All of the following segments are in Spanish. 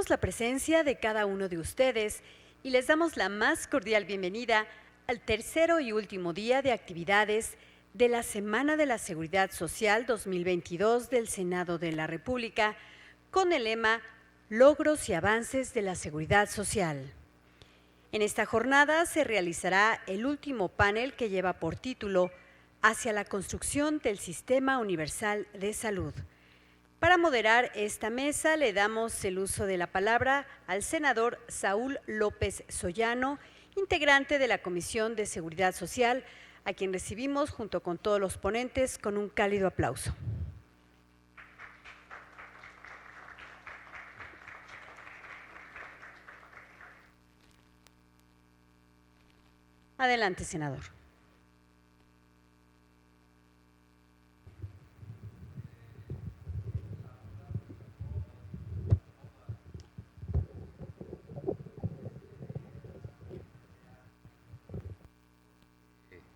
Agradecemos la presencia de cada uno de ustedes y les damos la más cordial bienvenida al tercero y último día de actividades de la Semana de la Seguridad Social 2022 del Senado de la República, con el lema Logros y avances de la seguridad social. En esta jornada se realizará el último panel que lleva por título Hacia la construcción del Sistema Universal de Salud. Para moderar esta mesa le damos el uso de la palabra al senador Saúl López Soyano, integrante de la Comisión de Seguridad Social, a quien recibimos junto con todos los ponentes con un cálido aplauso. Adelante, senador.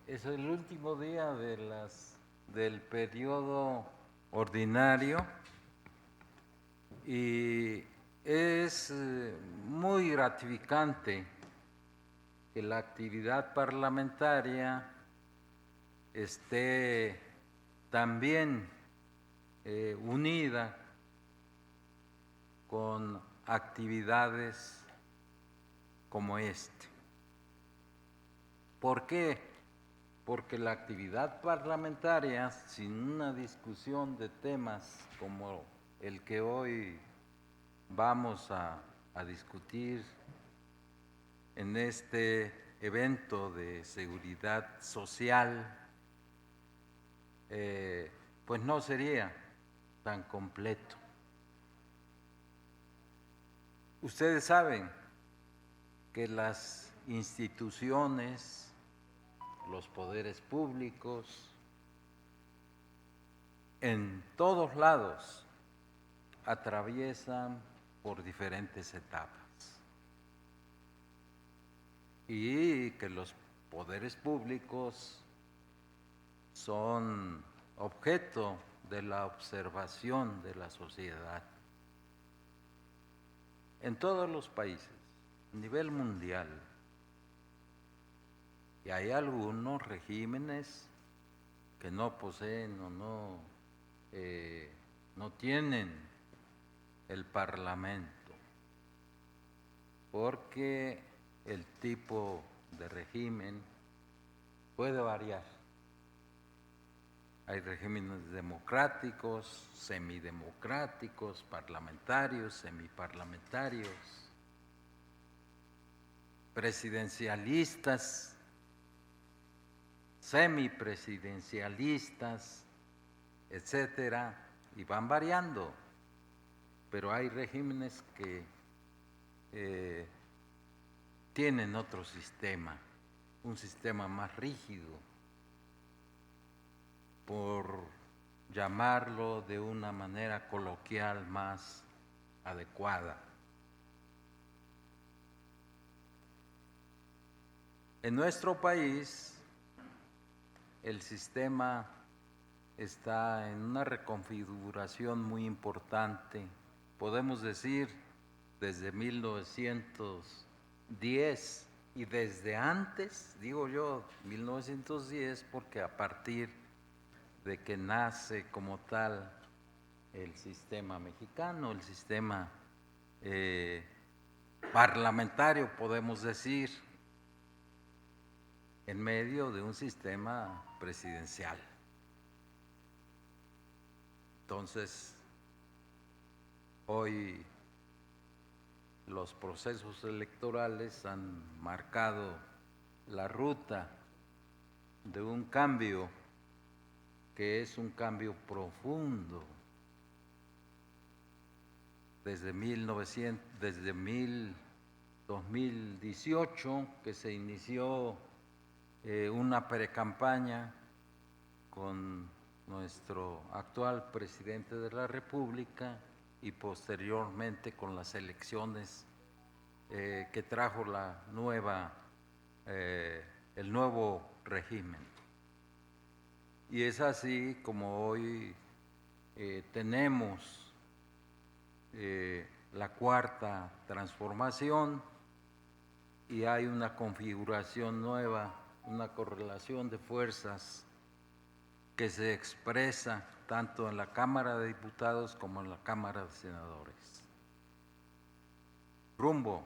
Es el último día del periodo ordinario y es muy gratificante que la actividad parlamentaria esté también unida con actividades como este. ¿Por qué? Porque la actividad parlamentaria, sin una discusión de temas como el que hoy vamos a discutir en este evento de seguridad social, pues no sería tan completo. Ustedes saben que las instituciones, los poderes públicos, en todos lados atraviesan por diferentes etapas y que los poderes públicos son objeto de la observación de la sociedad en todos los países, a nivel mundial. Y hay algunos regímenes que no poseen o no tienen el Parlamento, porque el tipo de régimen puede variar. Hay regímenes democráticos, semidemocráticos, parlamentarios, semiparlamentarios, presidencialistas, semipresidencialistas, etcétera, y van variando, pero hay regímenes que tienen otro sistema, un sistema más rígido, por llamarlo de una manera coloquial más adecuada. En nuestro país, el sistema está en una reconfiguración muy importante, podemos decir desde 1910 y desde antes, digo yo 1910, porque a partir de que nace como tal el sistema mexicano, el sistema parlamentario, podemos decir, en medio de un sistema presidencial. Entonces, hoy los procesos electorales han marcado la ruta de un cambio que es un cambio profundo. Desde 2018, que se inició una precampaña con nuestro actual presidente de la República y posteriormente con las elecciones que trajo el nuevo régimen. Y es así como hoy tenemos la cuarta transformación y hay una configuración nueva, una correlación de fuerzas que se expresa tanto en la Cámara de Diputados como en la Cámara de Senadores, rumbo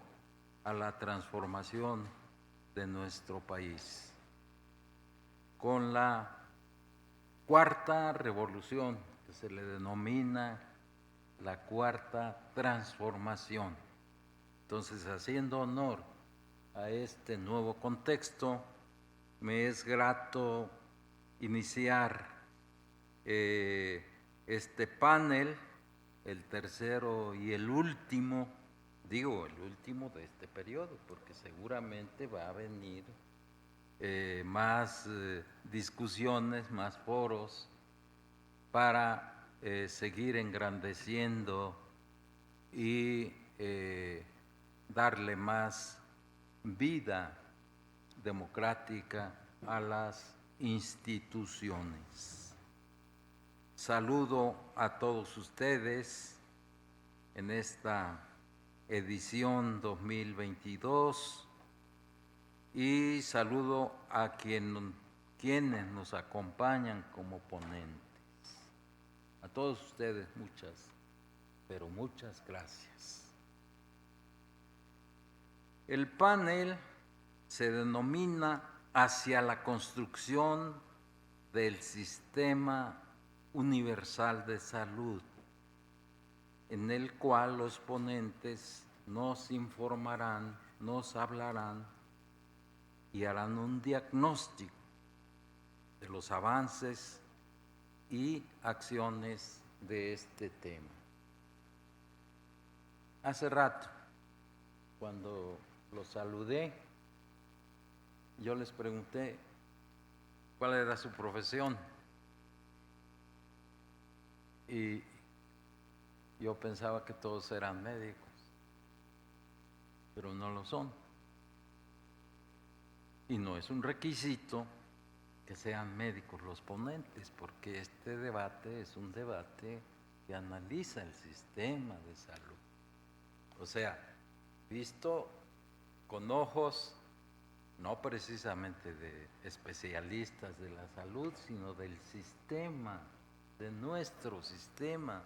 a la transformación de nuestro país, con la cuarta revolución, que se le denomina la cuarta transformación. Entonces, haciendo honor a este nuevo contexto, me es grato iniciar este panel, el tercero y el último, digo el último de este periodo, porque seguramente va a venir más discusiones, más foros para seguir engrandeciendo y darle más vida democrática a las instituciones. Saludo a todos ustedes en esta edición 2022 y saludo a quienes nos acompañan como ponentes. A todos ustedes muchas, pero muchas gracias. El panel se denomina Hacia la construcción del sistema universal de salud, en el cual los ponentes nos informarán, nos hablarán y harán un diagnóstico de los avances y acciones de este tema. Hace rato, cuando los saludé, yo les pregunté cuál era su profesión y yo pensaba que todos eran médicos, pero no lo son. Y no es un requisito que sean médicos los ponentes, porque este debate es un debate que analiza el sistema de salud. O sea, visto con ojos no precisamente de especialistas de la salud, sino del sistema, de nuestro sistema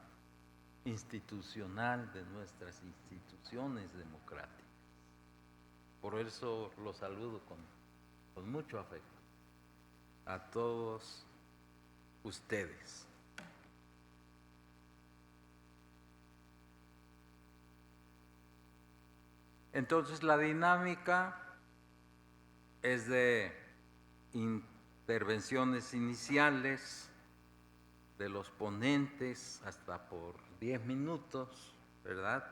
institucional, de nuestras instituciones democráticas. Por eso los saludo con mucho afecto a todos ustedes. Entonces, la dinámica es de intervenciones iniciales de los ponentes hasta por 10 minutos, ¿verdad?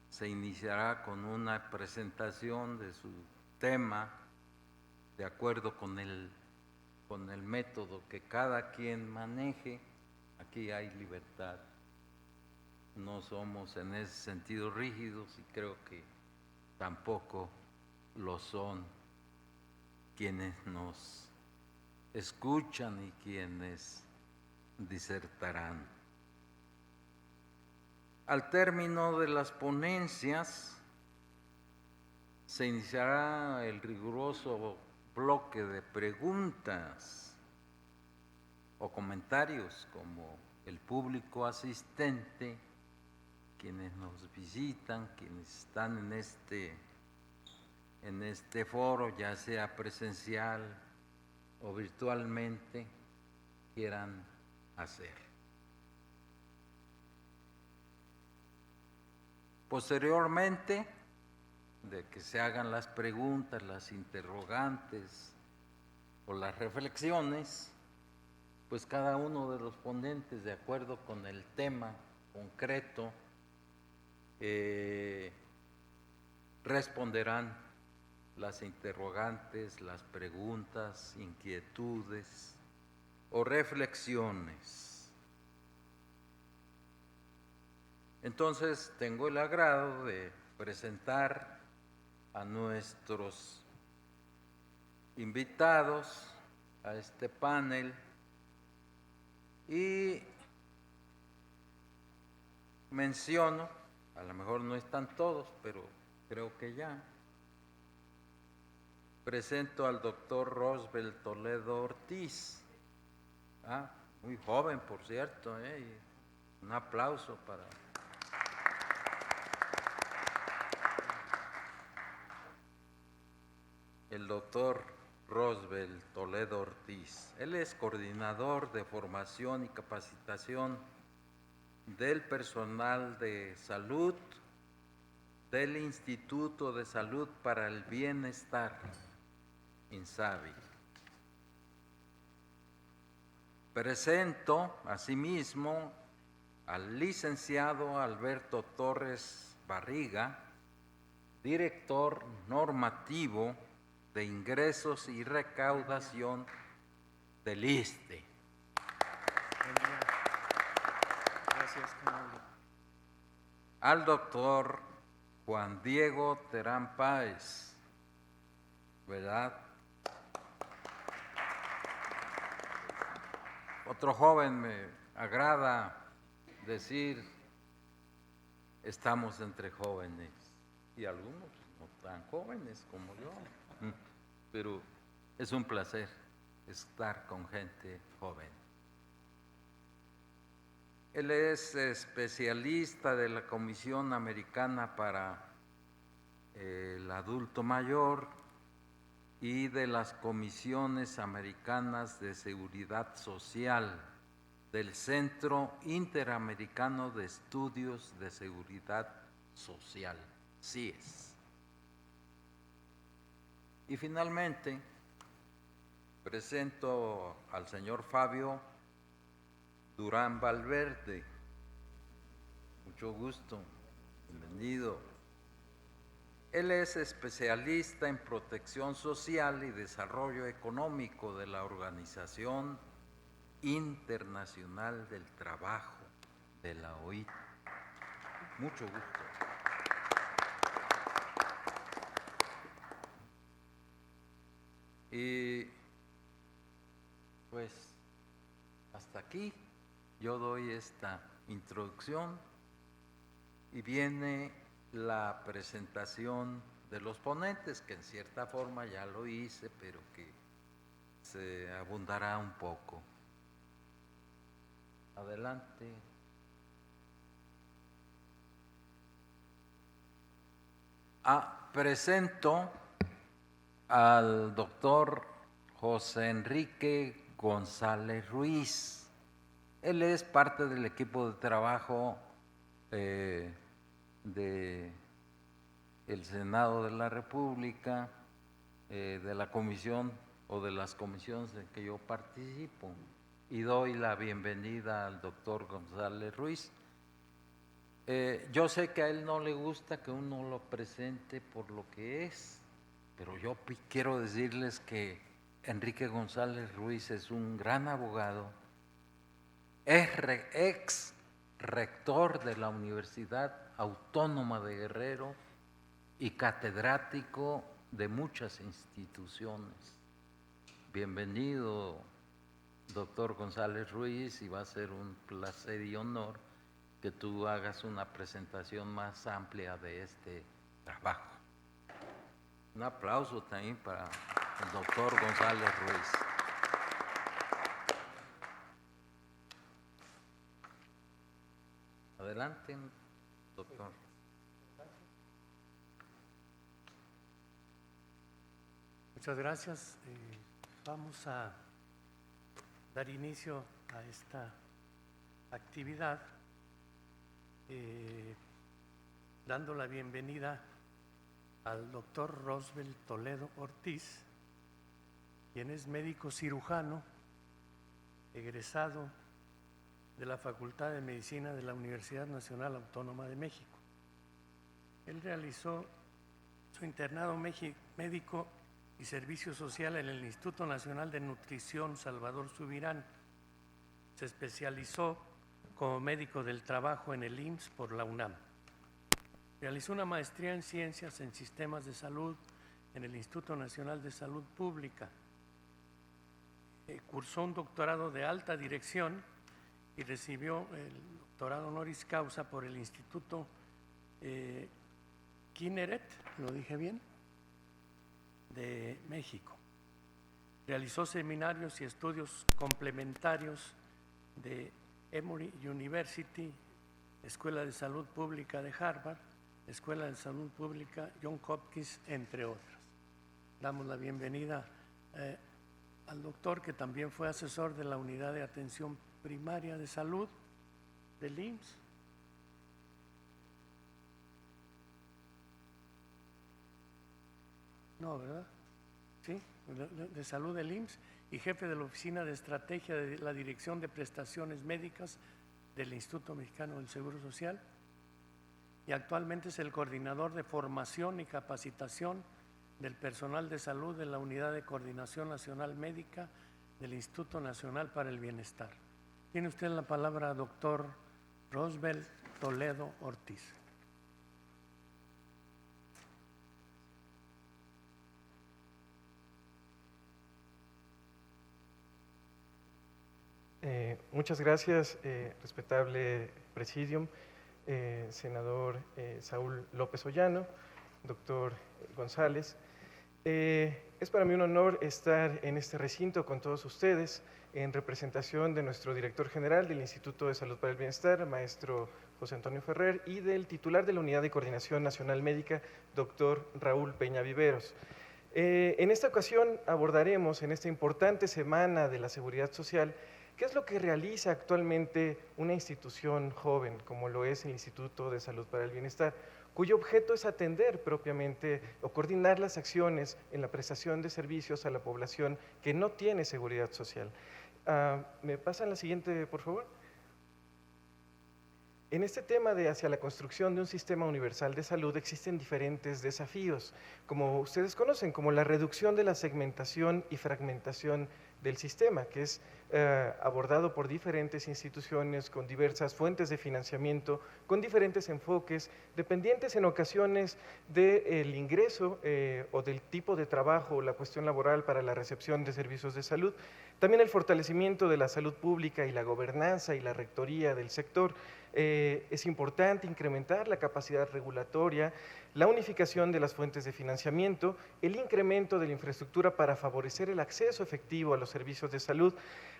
Se iniciará con una presentación de su tema de acuerdo con el método que cada quien maneje. Aquí hay libertad. No somos en ese sentido rígidos y creo que tampoco lo son quienes nos escuchan y quienes disertarán. Al término de las ponencias se iniciará el riguroso bloque de preguntas o comentarios, como el público asistente, quienes nos visitan, quienes están en este foro, ya sea presencial o virtualmente, quieran hacer. Posteriormente de que se hagan las preguntas, las interrogantes o las reflexiones, pues cada uno de los ponentes, de acuerdo con el tema concreto, responderán las interrogantes, las preguntas, inquietudes o reflexiones. Entonces, tengo el agrado de presentar a nuestros invitados a este panel y menciono A lo mejor no están todos, pero creo que ya. Presento al doctor Roosevelt Toledo Ortiz. Muy joven, por cierto, y un aplauso para... el doctor Roosevelt Toledo Ortiz. Él es coordinador de formación y capacitación del personal de salud del Instituto de Salud para el Bienestar, INSABI. Presento asimismo al licenciado Alberto Torres Barriga, director normativo de ingresos y recaudación del ISSSTE. Gracias, Camilo. Al doctor Juan Diego Terán Páez, ¿verdad? Otro joven, me agrada decir, estamos entre jóvenes, y algunos no tan jóvenes como yo, pero es un placer estar con gente joven. Él es especialista de la Comisión Americana para el Adulto Mayor y de las Comisiones Americanas de Seguridad Social del Centro Interamericano de Estudios de Seguridad Social, CIES. Y finalmente, presento al señor Fabio Durán Valverde. Mucho gusto, bienvenido. Él es especialista en protección social y desarrollo económico de la Organización Internacional del Trabajo, de la OIT. Mucho gusto. Y pues hasta aquí yo doy esta introducción y viene la presentación de los ponentes, que en cierta forma ya lo hice, pero que se abundará un poco. Adelante. Presento al doctor José Enrique González Ruiz. Él es parte del equipo de trabajo del Senado de la República, de la comisión o de las comisiones en que yo participo, y doy la bienvenida al doctor González Ruiz. Yo sé que a él no le gusta que uno lo presente por lo que es, pero yo quiero decirles que Enrique González Ruiz es un gran abogado, es ex rector de la Universidad Autónoma de Guerrero y catedrático de muchas instituciones. Bienvenido, doctor González Ruiz, y va a ser un placer y honor que tú hagas una presentación más amplia de este trabajo. Un aplauso también para el doctor González Ruiz. Adelante, doctor. Muchas gracias. Vamos a dar inicio a esta actividad dando la bienvenida al doctor Roosevelt Toledo Ortiz, quien es médico cirujano, egresado de la Facultad de Medicina de la Universidad Nacional Autónoma de México. Él realizó su internado médico y servicio social en el Instituto Nacional de Nutrición Salvador Subirán. Se especializó como médico del trabajo en el IMSS por la UNAM. Realizó una maestría en Ciencias en Sistemas de Salud en el Instituto Nacional de Salud Pública. Cursó un doctorado de alta dirección y recibió el doctorado honoris causa por el Instituto Kinneret, ¿lo dije bien?, de México. Realizó seminarios y estudios complementarios de Emory University, Escuela de Salud Pública de Harvard, Escuela de Salud Pública Johns Hopkins, entre otras. Damos la bienvenida al doctor, que también fue asesor de la Unidad de Atención Primaria de Salud del IMSS. No, ¿verdad? Sí, de Salud del IMSS, y jefe de la Oficina de Estrategia de la Dirección de Prestaciones Médicas del Instituto Mexicano del Seguro Social, y actualmente es el coordinador de formación y capacitación del personal de salud de la Unidad de Coordinación Nacional Médica del Instituto Nacional para el Bienestar. Tiene usted la palabra, doctor Rosbel Toledo Ortiz. Muchas gracias, respetable Presidium, senador Saúl López Ollano, doctor González. Es para mí un honor estar en este recinto con todos ustedes en representación de nuestro director general del Instituto de Salud para el Bienestar, maestro José Antonio Ferrer, y del titular de la Unidad de Coordinación Nacional Médica, doctor Raúl Peña Viveros. En esta ocasión abordaremos, en esta importante semana de la seguridad social, ¿qué es lo que realiza actualmente una institución joven como lo es el Instituto de Salud para el Bienestar, cuyo objeto es atender propiamente o coordinar las acciones en la prestación de servicios a la población que no tiene seguridad social? ¿Me pasan la siguiente, por favor? En este tema de hacia la construcción de un sistema universal de salud existen diferentes desafíos, como ustedes conocen, como la reducción de la segmentación y fragmentación del sistema, que es abordado por diferentes instituciones con diversas fuentes de financiamiento, con diferentes enfoques, dependientes en ocasiones del ingreso o del tipo de trabajo o la cuestión laboral para la recepción de servicios de salud. También el fortalecimiento de la salud pública y la gobernanza y la rectoría del sector. Es importante incrementar la capacidad regulatoria, la unificación de las fuentes de financiamiento, el incremento de la infraestructura para favorecer el acceso efectivo a los servicios de salud,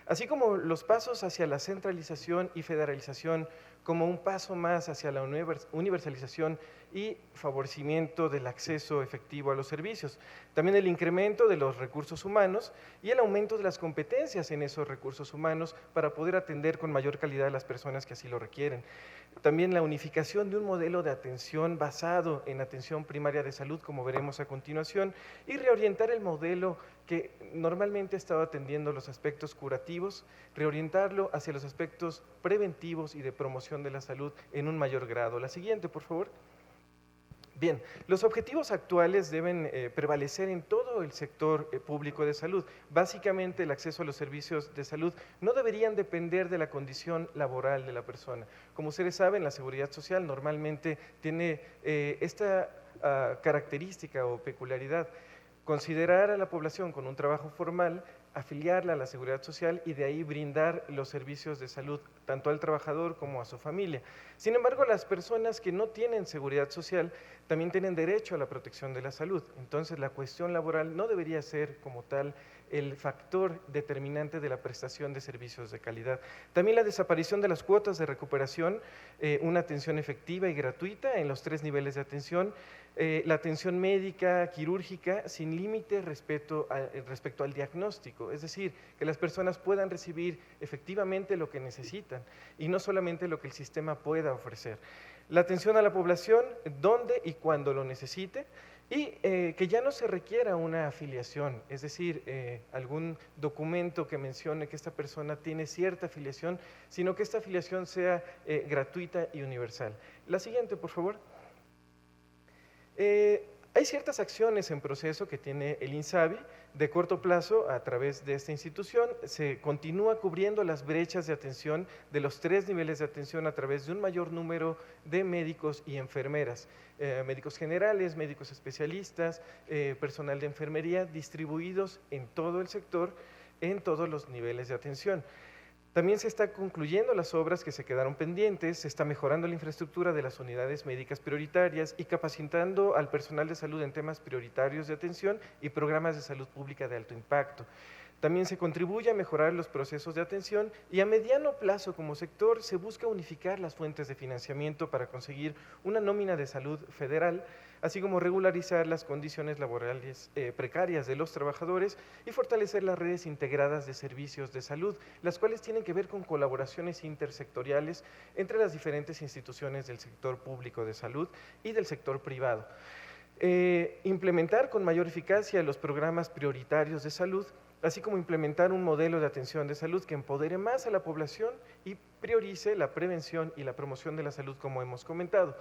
así como los pasos hacia la centralización y federalización como un paso más hacia la universalización y favorecimiento del acceso efectivo a los servicios. También el incremento de los recursos humanos y el aumento de las competencias en esos recursos humanos para poder atender con mayor calidad a las personas que así lo requieren. También la unificación de un modelo de atención basado en atención primaria de salud, como veremos a continuación, y reorientar el modelo que normalmente ha estado atendiendo los aspectos curativos, reorientarlo hacia los aspectos preventivos y de promoción de la salud en un mayor grado. La siguiente, por favor. Bien, los objetivos actuales deben prevalecer en todo el sector público de salud. Básicamente, el acceso a los servicios de salud no deberían depender de la condición laboral de la persona. Como ustedes saben, la seguridad social normalmente tiene esta característica o peculiaridad: considerar a la población con un trabajo formal, afiliarla a la seguridad social y de ahí brindar los servicios de salud tanto al trabajador como a su familia. Sin embargo, las personas que no tienen seguridad social también tienen derecho a la protección de la salud. Entonces, la cuestión laboral no debería ser como tal el factor determinante de la prestación de servicios de calidad. También la desaparición de las cuotas de recuperación, una atención efectiva y gratuita en los 3 niveles de atención, la atención médica, quirúrgica, sin límite respecto al diagnóstico, es decir, que las personas puedan recibir efectivamente lo que necesitan y no solamente lo que el sistema pueda ofrecer. La atención a la población donde y cuando lo necesite, y que ya no se requiera una afiliación, es decir, algún documento que mencione que esta persona tiene cierta afiliación, sino que esta afiliación sea gratuita y universal. La siguiente, por favor. Hay ciertas acciones en proceso que tiene el INSABI de corto plazo a través de esta institución. Se continúa cubriendo las brechas de atención de los 3 niveles de atención a través de un mayor número de médicos y enfermeras, médicos generales, médicos especialistas, personal de enfermería distribuidos en todo el sector, en todos los niveles de atención. También se está concluyendo las obras que se quedaron pendientes, se está mejorando la infraestructura de las unidades médicas prioritarias y capacitando al personal de salud en temas prioritarios de atención y programas de salud pública de alto impacto. También se contribuye a mejorar los procesos de atención y a mediano plazo como sector se busca unificar las fuentes de financiamiento para conseguir una nómina de salud federal, así como regularizar las condiciones laborales precarias de los trabajadores y fortalecer las redes integradas de servicios de salud, las cuales tienen que ver con colaboraciones intersectoriales entre las diferentes instituciones del sector público de salud y del sector privado. Implementar con mayor eficacia los programas prioritarios de salud, así como implementar un modelo de atención de salud que empodere más a la población y priorice la prevención y la promoción de la salud, como hemos comentado.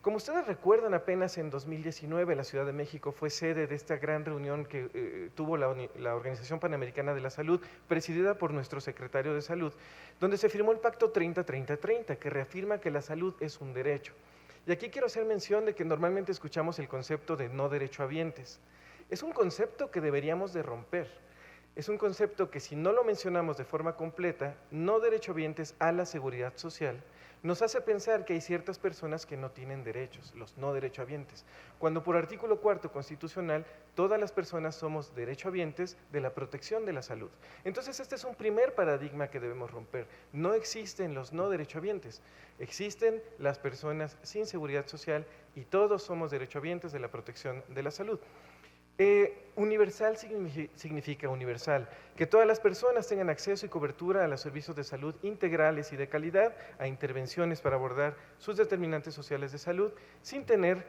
Como ustedes recuerdan, apenas en 2019 la Ciudad de México fue sede de esta gran reunión que tuvo la Organización Panamericana de la Salud, presidida por nuestro secretario de Salud, donde se firmó el Pacto 30-30-30, que reafirma que la salud es un derecho. Y aquí quiero hacer mención de que normalmente escuchamos el concepto de no derechohabientes. Es un concepto que deberíamos de romper. Es un concepto que si no lo mencionamos de forma completa, no derechohabientes a la seguridad social, nos hace pensar que hay ciertas personas que no tienen derechos, los no derechohabientes, cuando por artículo 4 constitucional, todas las personas somos derechohabientes de la protección de la salud. Entonces este es un primer paradigma que debemos romper. No existen los no derechohabientes, existen las personas sin seguridad social y todos somos derechohabientes de la protección de la salud. Universal significa universal, que todas las personas tengan acceso y cobertura a los servicios de salud integrales y de calidad, a intervenciones para abordar sus determinantes sociales de salud, sin tener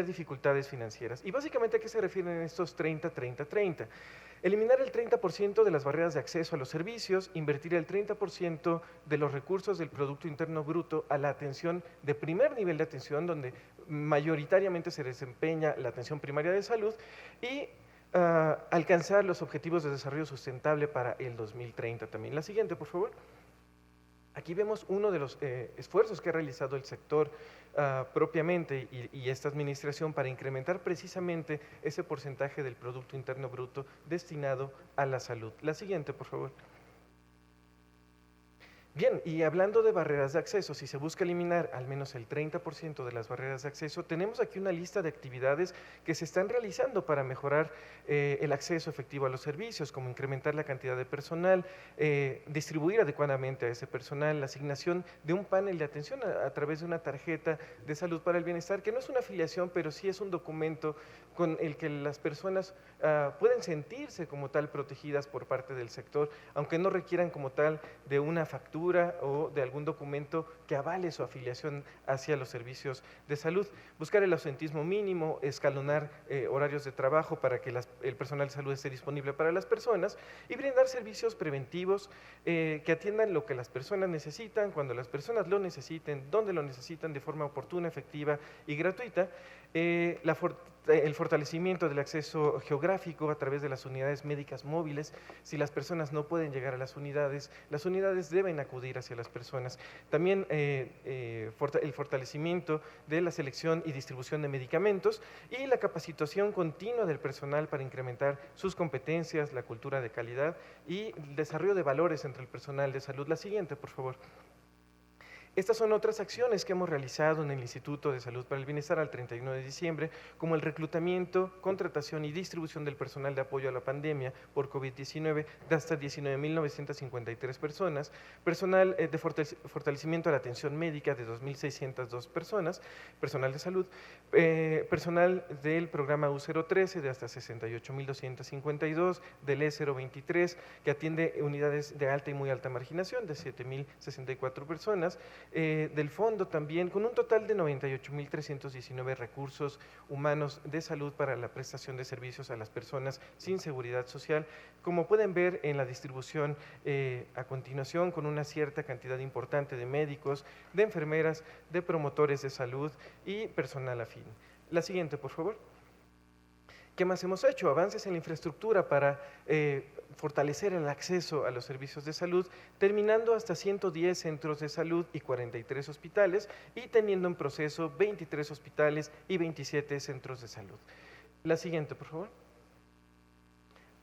dificultades financieras. Y básicamente, ¿a qué se refieren estos 30-30-30? Eliminar el 30% de las barreras de acceso a los servicios, invertir el 30% de los recursos del Producto Interno Bruto a la atención de primer nivel de atención, donde mayoritariamente se desempeña la atención primaria de salud, y alcanzar los objetivos de desarrollo sustentable para el 2030 también. La siguiente, por favor. Aquí vemos uno de los esfuerzos que ha realizado el sector propiamente y esta administración para incrementar precisamente ese porcentaje del Producto Interno Bruto destinado a la salud. La siguiente, por favor. Bien, y hablando de barreras de acceso, si se busca eliminar al menos el 30% de las barreras de acceso, tenemos aquí una lista de actividades que se están realizando para mejorar el acceso efectivo a los servicios, como incrementar la cantidad de personal, distribuir adecuadamente a ese personal, la asignación de un panel de atención a través de una tarjeta de salud para el bienestar, que no es una afiliación, pero sí es un documento con el que las personas pueden sentirse como tal protegidas por parte del sector, aunque no requieran como tal de una factura o de algún documento que avale su afiliación hacia los servicios de salud. Buscar el ausentismo mínimo, escalonar horarios de trabajo para que el personal de salud esté disponible para las personas y brindar servicios preventivos que atiendan lo que las personas necesitan, cuando las personas lo necesiten, donde lo necesitan, de forma oportuna, efectiva y gratuita. El fortalecimiento del acceso geográfico a través de las unidades médicas móviles. Si las personas no pueden llegar a las unidades deben acudir hacia las personas. También el fortalecimiento de la selección y distribución de medicamentos y la capacitación continua del personal para incrementar sus competencias, la cultura de calidad y el desarrollo de valores entre el personal de salud. La siguiente, por favor. Estas son otras acciones que hemos realizado en el Instituto de Salud para el Bienestar al 31 de diciembre, como el reclutamiento, contratación y distribución del personal de apoyo a la pandemia por COVID-19 de hasta 19.953 personas, personal de fortalecimiento a la atención médica de 2.602 personas, personal de salud, personal del programa U013 de hasta 68.252, del E023 que atiende unidades de alta y muy alta marginación de 7.064 personas, del fondo también, con un total de 98.319 recursos humanos de salud para la prestación de servicios a las personas sin seguridad social, como pueden ver en la distribución a continuación, con una cierta cantidad importante de médicos, de enfermeras, de promotores de salud y personal afín. La siguiente, por favor. ¿Qué más hemos hecho? Avances en la infraestructura para fortalecer el acceso a los servicios de salud, terminando hasta 110 centros de salud y 43 hospitales y teniendo en proceso 23 hospitales y 27 centros de salud. La siguiente, por favor.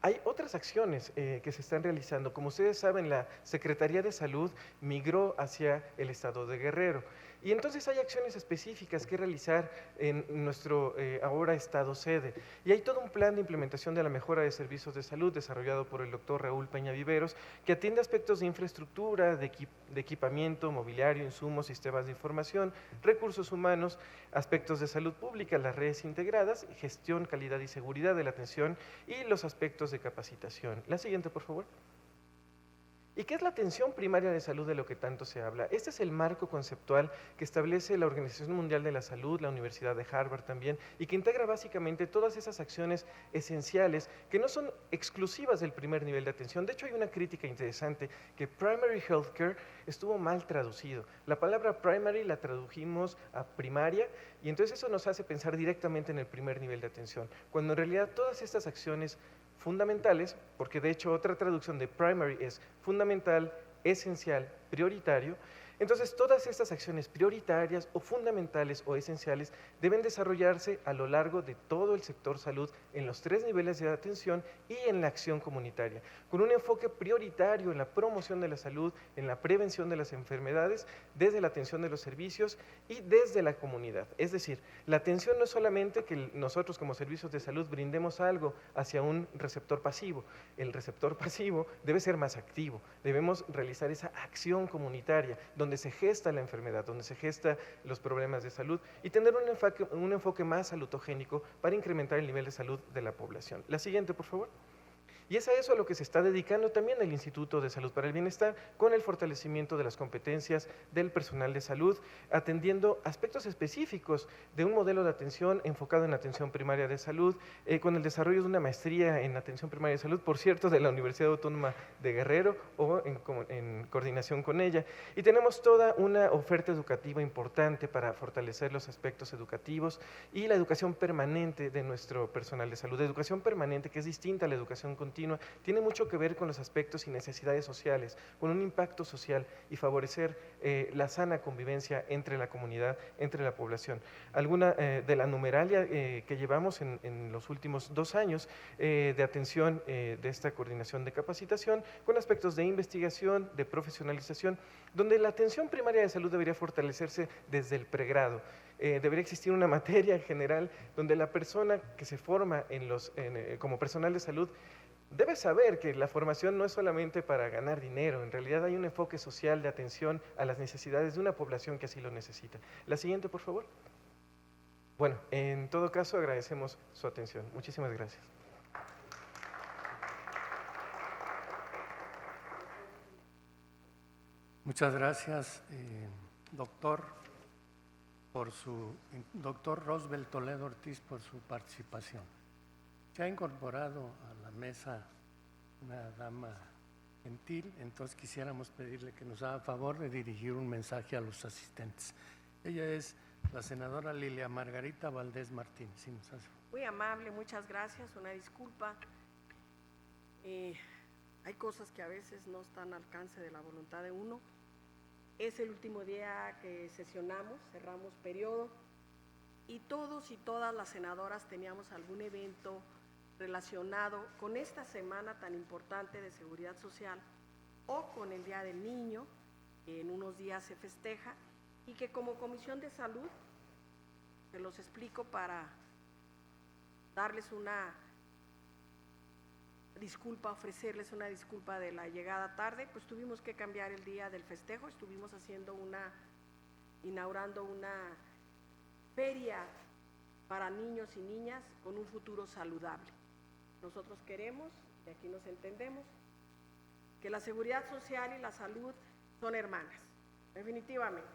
Hay otras acciones que se están realizando. Como ustedes saben, la Secretaría de Salud migró hacia el estado de Guerrero. Y entonces hay acciones específicas que realizar en nuestro ahora estado sede. Y hay todo un plan de implementación de la mejora de servicios de salud desarrollado por el doctor Raúl Peña Viveros, que atiende aspectos de infraestructura, de equipamiento, mobiliario, insumos, sistemas de información, recursos humanos, aspectos de salud pública, las redes integradas, gestión, calidad y seguridad de la atención y los aspectos de capacitación. La siguiente, por favor. ¿Y qué es la atención primaria de salud de lo que tanto se habla? Este es el marco conceptual que establece la Organización Mundial de la Salud, la Universidad de Harvard también, y que integra básicamente todas esas acciones esenciales que no son exclusivas del primer nivel de atención. De hecho, hay una crítica interesante que primary healthcare estuvo mal traducido. La palabra primary la tradujimos a primaria y entonces eso nos hace pensar directamente en el primer nivel de atención, cuando en realidad todas estas acciones fundamentales, porque de hecho otra traducción de primary es fundamental, esencial, prioritario. Entonces todas estas acciones prioritarias o fundamentales o esenciales deben desarrollarse a lo largo de todo el sector salud en los 3 niveles de atención y en la acción comunitaria, con un enfoque prioritario en la promoción de la salud, en la prevención de las enfermedades, desde la atención de los servicios y desde la comunidad. Es decir, la atención no es solamente que nosotros como servicios de salud brindemos algo hacia un receptor pasivo. El receptor pasivo debe ser más activo, debemos realizar esa acción comunitaria, donde se gesta la enfermedad, donde se gesta los problemas de salud y tener un enfoque más salutogénico para incrementar el nivel de salud de la población. La siguiente, por favor. Y es a eso a lo que se está dedicando también el Instituto de Salud para el Bienestar, con el fortalecimiento de las competencias del personal de salud, atendiendo aspectos específicos de un modelo de atención enfocado en atención primaria de salud, con el desarrollo de una maestría en atención primaria de salud, por cierto, de la Universidad Autónoma de Guerrero o en coordinación con ella. Y tenemos toda una oferta educativa importante para fortalecer los aspectos educativos y la educación permanente de nuestro personal de salud. Educación permanente que es distinta a la educación continua, tiene mucho que ver con los aspectos y necesidades sociales, con un impacto social y favorecer la sana convivencia entre la comunidad, entre la población. Alguna de la numeralia que llevamos en los últimos 2 años de atención de esta coordinación de capacitación, con aspectos de investigación, de profesionalización, donde la atención primaria de salud debería fortalecerse desde el pregrado. Debería existir una materia general donde la persona que se forma como personal de salud debe saber que la formación no es solamente para ganar dinero, en realidad hay un enfoque social de atención a las necesidades de una población que así lo necesita. La siguiente, por favor. Bueno, en todo caso agradecemos su atención. Muchísimas gracias. Muchas gracias, doctor Rosbel Toledo Ortiz, por su participación. Se ha incorporado a la mesa una dama gentil, entonces quisiéramos pedirle que nos haga favor de dirigir un mensaje a los asistentes. Ella es la senadora Lilia Margarita Valdés Martín. Sí, nos hace. Muy amable, muchas gracias, una disculpa. Hay cosas que a veces no están al alcance de la voluntad de uno. Es el último día que sesionamos, cerramos periodo, y todos y todas las senadoras teníamos algún evento relacionado con esta semana tan importante de seguridad social o con el Día del Niño, que en unos días se festeja, y que como Comisión de Salud, se los explico para darles una disculpa, ofrecerles una disculpa de la llegada tarde, pues tuvimos que cambiar el día del festejo, estuvimos inaugurando una feria para niños y niñas con un futuro saludable. Nosotros queremos, y aquí nos entendemos, que la seguridad social y la salud son hermanas, definitivamente.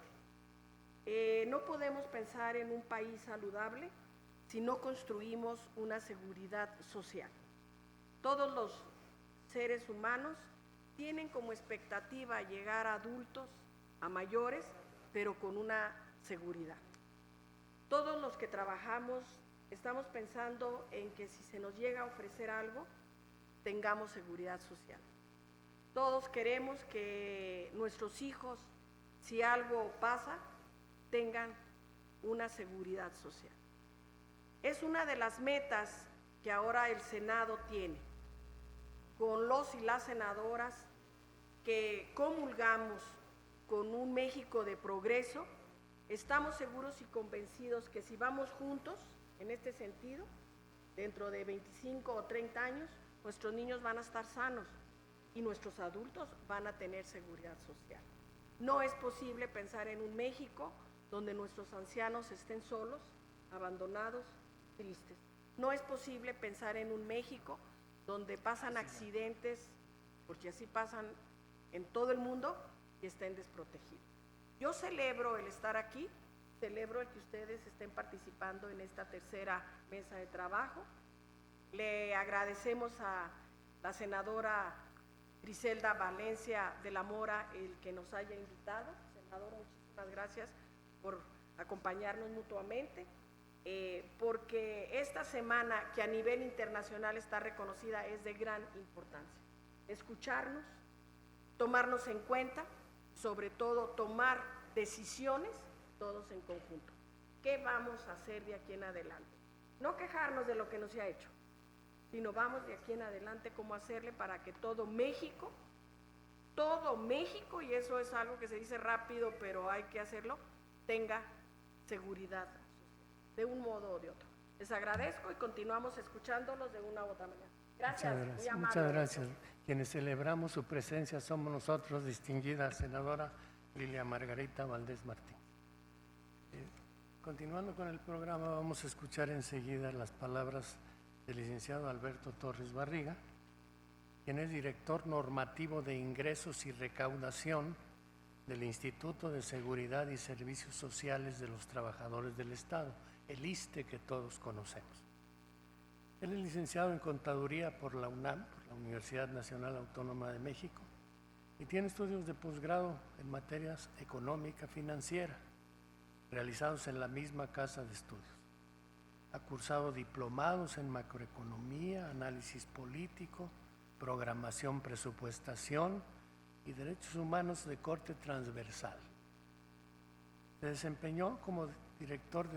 No podemos pensar en un país saludable si no construimos una seguridad social. Todos los seres humanos tienen como expectativa llegar a adultos, a mayores, pero con una seguridad. Todos los que trabajamos estamos pensando en que si se nos llega a ofrecer algo, tengamos seguridad social. Todos queremos que nuestros hijos, si algo pasa, tengan una seguridad social. Es una de las metas que ahora el Senado tiene. con los y las senadoras que comulgamos con un México de progreso, estamos seguros y convencidos que si vamos juntos en este sentido, dentro de 25 o 30 años, nuestros niños van a estar sanos y nuestros adultos van a tener seguridad social. No es posible pensar en un México donde nuestros ancianos estén solos, abandonados, tristes. No es posible pensar en un México donde pasan accidentes, porque así pasan en todo el mundo, y estén desprotegidos. Yo celebro el estar aquí, celebro el que ustedes estén participando en esta tercera mesa de trabajo. Le agradecemos a la senadora Griselda Valencia de la Mora el que nos haya invitado. Senadora, muchísimas gracias por acompañarnos mutuamente, porque esta semana que a nivel internacional está reconocida es de gran importancia. Escucharnos, tomarnos en cuenta, sobre todo tomar decisiones todos en conjunto. ¿Qué vamos a hacer de aquí en adelante? No quejarnos de lo que no se ha hecho, sino vamos de aquí en adelante cómo hacerle para que todo México, y eso es algo que se dice rápido, pero hay que hacerlo, tenga seguridad de un modo o de otro. Les agradezco y continuamos escuchándolos de una u otra manera. Gracias. Muchas gracias. Quienes celebramos su presencia somos nosotros, distinguida senadora Lilia Margarita Valdés Martín. Continuando con el programa, vamos a escuchar enseguida las palabras del licenciado Alberto Torres Barriga, quien es director normativo de ingresos y recaudación del Instituto de Seguridad y Servicios Sociales de los Trabajadores del Estado, el ISSSTE que todos conocemos. Él es licenciado en Contaduría por la UNAM, por la Universidad Nacional Autónoma de México, y tiene estudios de posgrado en materias económica financiera, realizados en la misma casa de estudios. Ha cursado diplomados en macroeconomía, análisis político, programación, presupuestación y derechos humanos de corte transversal. Se desempeñó como director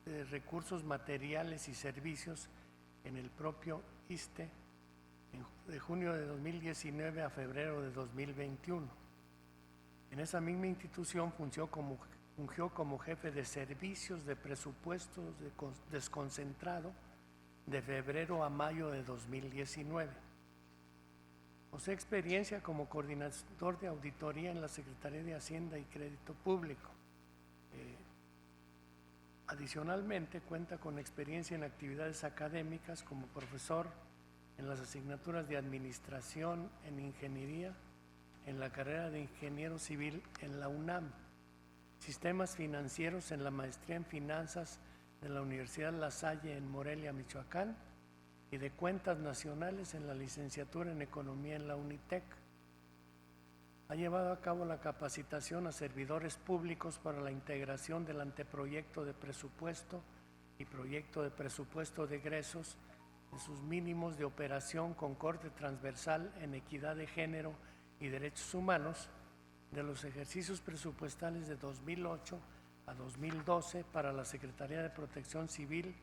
de recursos materiales y servicios en el propio ISSSTE de junio de 2019 a febrero de 2021. En esa misma institución fungió como jefe de servicios de presupuestos desconcentrado de febrero a mayo de 2019. Posee experiencia como coordinador de auditoría en la Secretaría de Hacienda y Crédito Público. Adicionalmente, cuenta con experiencia en actividades académicas como profesor en las asignaturas de Administración en Ingeniería, en la carrera de Ingeniero Civil en la UNAM, Sistemas Financieros en la Maestría en Finanzas de la Universidad La Salle en Morelia, Michoacán, y de Cuentas Nacionales en la Licenciatura en Economía en la UNITEC. Ha llevado a cabo la capacitación a servidores públicos para la integración del anteproyecto de presupuesto y proyecto de presupuesto de egresos en sus mínimos de operación con corte transversal en equidad de género y derechos humanos de los ejercicios presupuestales de 2008 a 2012 para la Secretaría de Protección Civil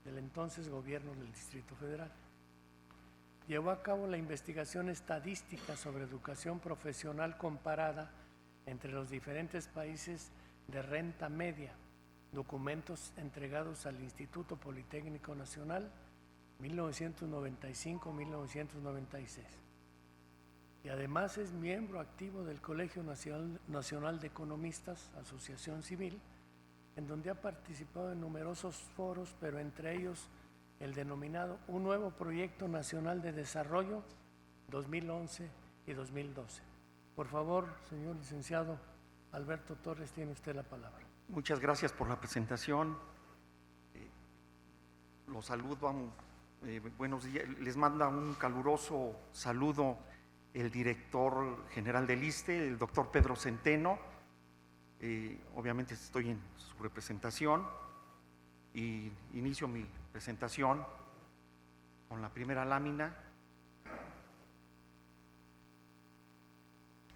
del entonces Gobierno del Distrito Federal. Llevó a cabo la investigación estadística sobre educación profesional comparada entre los diferentes países de renta media, documentos entregados al Instituto Politécnico Nacional 1995-1996. Y además es miembro activo del Colegio Nacional de Economistas, Asociación Civil, en donde ha participado en numerosos foros, pero entre ellos el denominado Un Nuevo Proyecto Nacional de Desarrollo 2011 y 2012. Por favor, señor licenciado Alberto Torres, tiene usted la palabra. Muchas gracias por la presentación. Los saludo, buenos días. Les manda un caluroso saludo el director general del ISSSTE, el doctor Pedro Centeno. Obviamente estoy en su representación y inicio mi presentación con la primera lámina.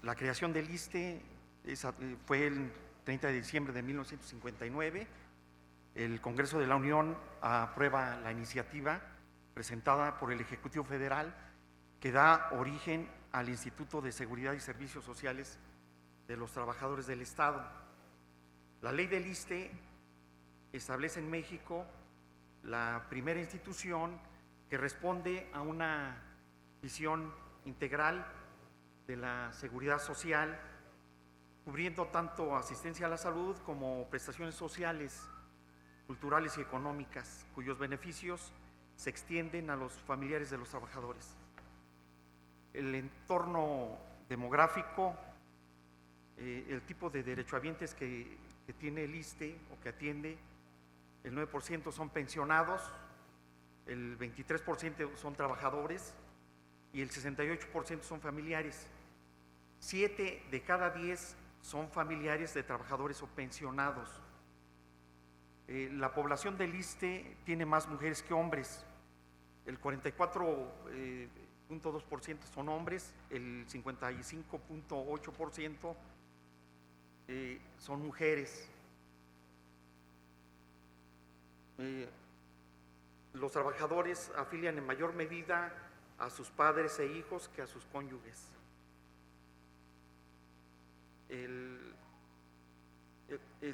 La creación del ISSSTE fue el 30 de diciembre de 1959. El Congreso de la Unión aprueba la iniciativa presentada por el Ejecutivo Federal que da origen al Instituto de Seguridad y Servicios Sociales de los Trabajadores del Estado. La ley del ISSSTE establece en México la primera institución que responde a una visión integral de la seguridad social, cubriendo tanto asistencia a la salud como prestaciones sociales, culturales y económicas, cuyos beneficios se extienden a los familiares de los trabajadores. El entorno demográfico, el tipo de derechohabientes que tiene el ISSSTE o que atiende, el 9% son pensionados, el 23% son trabajadores y el 68% son familiares. 7 de cada 10 son familiares de trabajadores o pensionados. La población del ISSSTE tiene más mujeres que hombres. El 44.2% son hombres, el 55.8% son mujeres. Los trabajadores afilian en mayor medida a sus padres e hijos que a sus cónyuges. El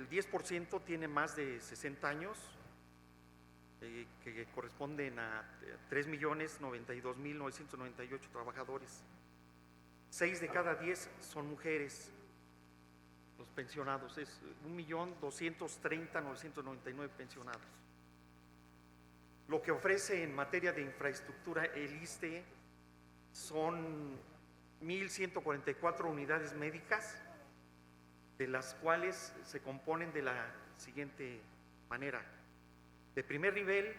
10% tiene más de 60 años, que corresponden a 3.092.998 trabajadores. 6 de cada 10 son mujeres. Los pensionados es 1.230.999 pensionados. Lo que ofrece en materia de infraestructura el ISSSTE son 1.144 unidades médicas, de las cuales se componen de la siguiente manera. De primer nivel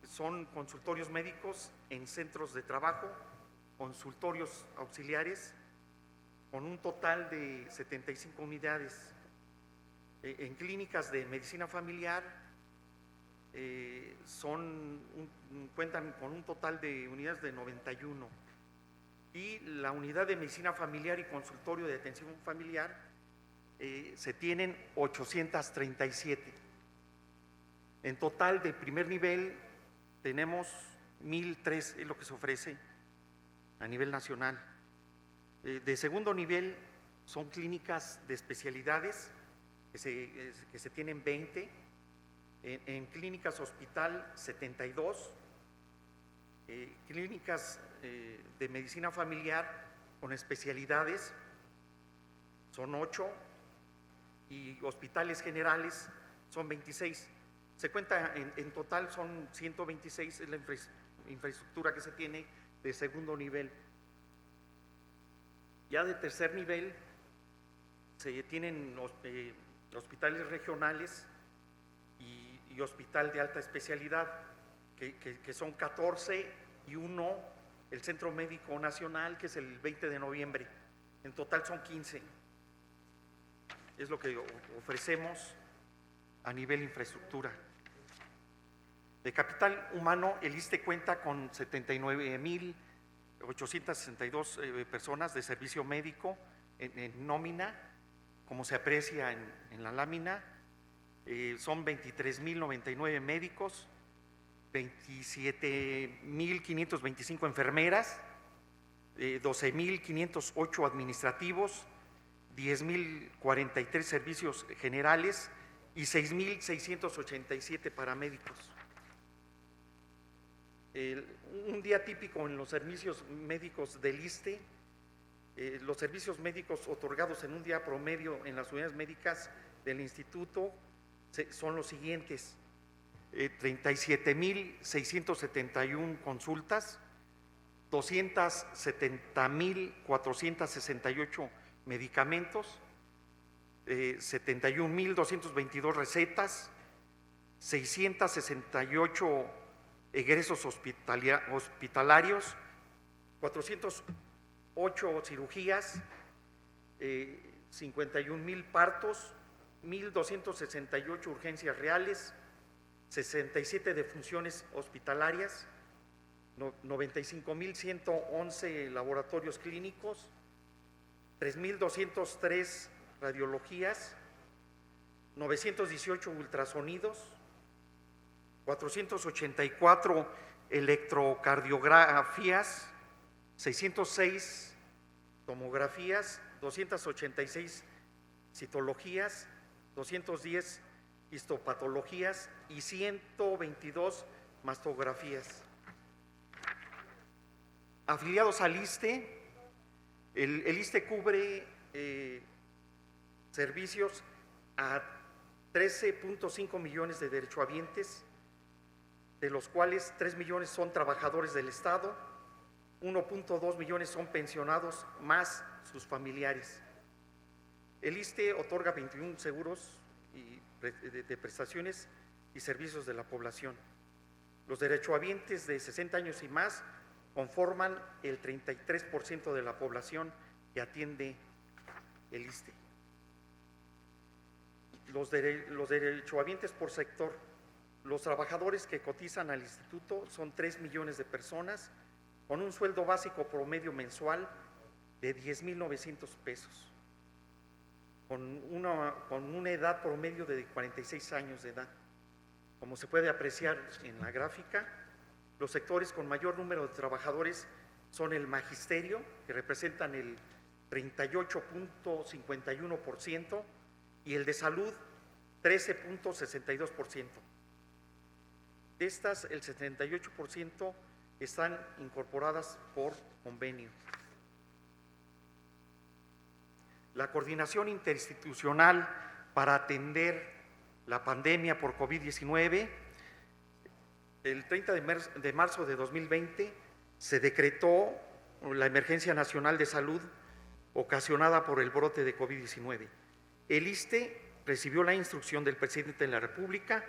son consultorios médicos en centros de trabajo, consultorios auxiliares, con un total de 75 unidades. En clínicas de medicina familiar cuentan con un total de unidades de 91. Y la unidad de medicina familiar y consultorio de atención familiar se tienen 837. En total, de primer nivel tenemos 1.003, es lo que se ofrece a nivel nacional. De segundo nivel son clínicas de especialidades, que se tienen 20, en clínicas hospital 72, clínicas de medicina familiar con especialidades son 8 y hospitales generales son 26. Se cuenta en total son 126, es la infraestructura que se tiene de segundo nivel. Ya de tercer nivel se tienen hospitales regionales y hospital de alta especialidad, que son 14 y uno, el Centro Médico Nacional, que es el 20 de noviembre. En total son 15. Es lo que ofrecemos a nivel infraestructura. De capital humano, el ISSSTE cuenta con 79.862 personas de servicio médico en nómina, como se aprecia en la lámina. Son 23.099 médicos, 27.525 enfermeras, 12.508 administrativos, 10.043 servicios generales y 6.687 paramédicos. Un día típico en los servicios médicos del ISSSTE, los servicios médicos otorgados en un día promedio en las unidades médicas del instituto son los siguientes: 37.671 consultas, 270.468 medicamentos, 71.222 recetas, 668 egresos hospitalarios, 408 cirugías, 51.000 partos, 1.268 urgencias reales, 67 defunciones hospitalarias, 95.111 laboratorios clínicos, 3.203 radiologías, 918 ultrasonidos, 484 electrocardiografías, 606 tomografías, 286 citologías, 210 histopatologías y 122 mastografías. Afiliados al ISSSTE, el ISSSTE cubre servicios a 13.5 millones de derechohabientes, de los cuales 3 millones son trabajadores del Estado, 1.2 millones son pensionados, más sus familiares. El ISSSTE otorga 21 seguros de prestaciones y servicios de la población. Los derechohabientes de 60 años y más conforman el 33% de la población que atiende el ISSSTE. Los derechohabientes por sector. Los trabajadores que cotizan al instituto son 3 millones de personas con un sueldo básico promedio mensual de 10,900 pesos, con una edad promedio de 46 años de edad. Como se puede apreciar en la gráfica, los sectores con mayor número de trabajadores son el magisterio, que representan el 38.51%, y el de salud, 13.62%. De estas, el 78% están incorporadas por convenio. La coordinación interinstitucional para atender la pandemia por COVID-19, el 30 de marzo de 2020 se decretó la emergencia nacional de salud ocasionada por el brote de COVID-19. El ISSSTE recibió la instrucción del presidente de la República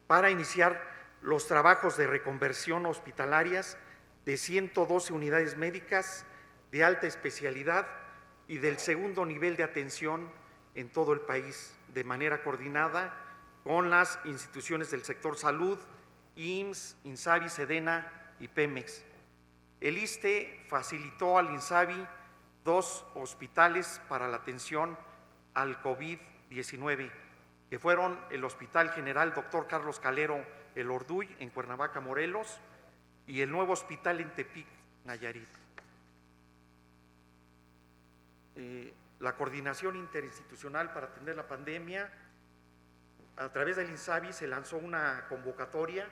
para iniciar los trabajos de reconversión hospitalarias de 112 unidades médicas de alta especialidad y del segundo nivel de atención en todo el país, de manera coordinada con las instituciones del sector salud, IMSS, INSABI, SEDENA y Pemex. El ISSSTE facilitó al INSABI 2 hospitales para la atención al COVID-19, que fueron el Hospital General Dr. Carlos Calero El Orduy en Cuernavaca, Morelos, y el nuevo hospital en Tepic, Nayarit. La coordinación interinstitucional para atender la pandemia, a través del INSABI se lanzó una convocatoria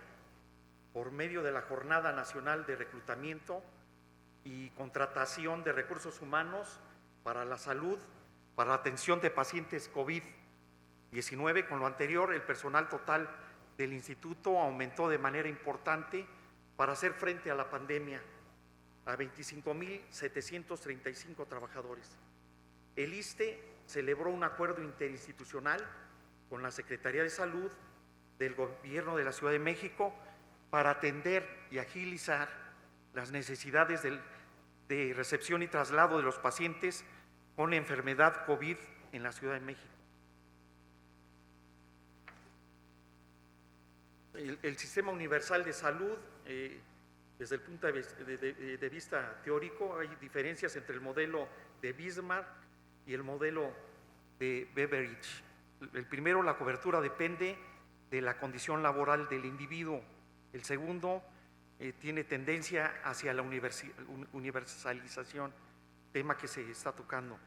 por medio de la Jornada Nacional de Reclutamiento y Contratación de Recursos Humanos para la Salud, para la atención de pacientes COVID-19. Con lo anterior, el personal total del instituto aumentó de manera importante para hacer frente a la pandemia, a 25,735 trabajadores. El ISSSTE celebró un acuerdo interinstitucional con la Secretaría de Salud del Gobierno de la Ciudad de México para atender y agilizar las necesidades de recepción y traslado de los pacientes con la enfermedad COVID en la Ciudad de México. El Sistema Universal de Salud, desde el punto de vista teórico, hay diferencias entre el modelo de Bismarck y el modelo de Beveridge. El primero, la cobertura depende de la condición laboral del individuo. El segundo, tiene tendencia hacia la universalización, tema que se está tocando.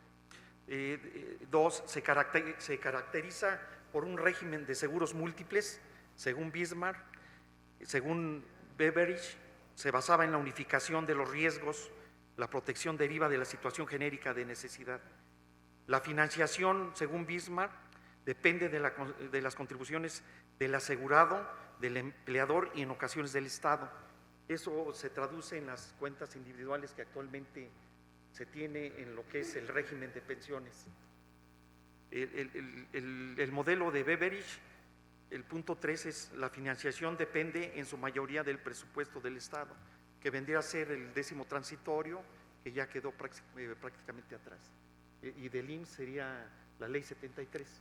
Dos, se caracteriza por un régimen de seguros múltiples, según Bismarck. Según Beveridge, se basaba en la unificación de los riesgos. La protección deriva de la situación genérica de necesidad. La financiación, según Bismarck, depende de las contribuciones del asegurado, del empleador y en ocasiones del Estado. Eso se traduce en las cuentas individuales que actualmente se tiene en lo que es el régimen de pensiones. El modelo de Beveridge, el punto 3, es la financiación depende en su mayoría del presupuesto del Estado, que vendría a ser el 10º transitorio, que ya quedó prácticamente atrás. Y del IMSS sería la ley 73.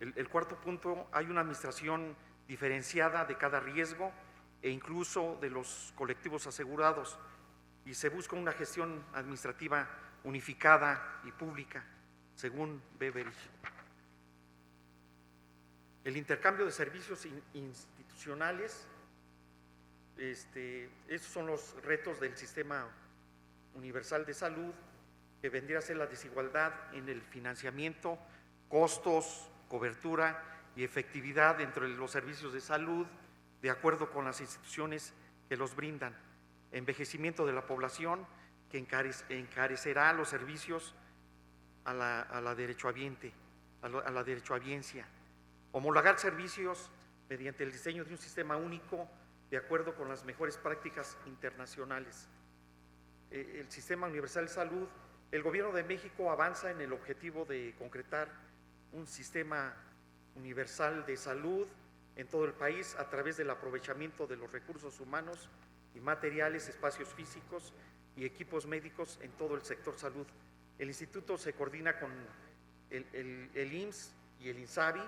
El cuarto punto, hay una administración diferenciada de cada riesgo e incluso de los colectivos asegurados, y se busca una gestión administrativa unificada y pública, según Beveridge. El intercambio de servicios institucionales Esos son los retos del Sistema Universal de Salud, que vendría a ser la desigualdad en el financiamiento, costos, cobertura y efectividad entre los servicios de salud, de acuerdo con las instituciones que los brindan, envejecimiento de la población, que encarecerá los servicios a la derechohabiencia, homologar servicios mediante el diseño de un sistema único de acuerdo con las mejores prácticas internacionales. El Sistema Universal de Salud, el Gobierno de México avanza en el objetivo de concretar un sistema universal de salud en todo el país a través del aprovechamiento de los recursos humanos y materiales, espacios físicos y equipos médicos en todo el sector salud. El instituto se coordina con el IMSS y el INSABI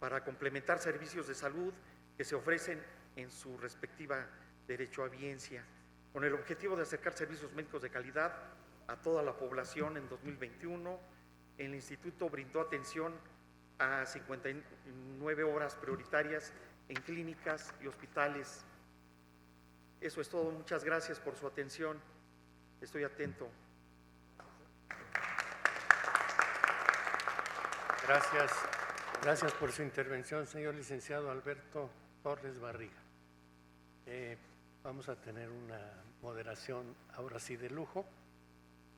para complementar servicios de salud que se ofrecen en su respectiva derechohabiencia, con el objetivo de acercar servicios médicos de calidad a toda la población. En 2021, el instituto brindó atención a 59 horas prioritarias en clínicas y hospitales. Eso es todo. Muchas gracias por su atención. Estoy atento. Gracias por su intervención, señor licenciado Alberto Torres Barriga. Vamos a tener una moderación ahora sí de lujo.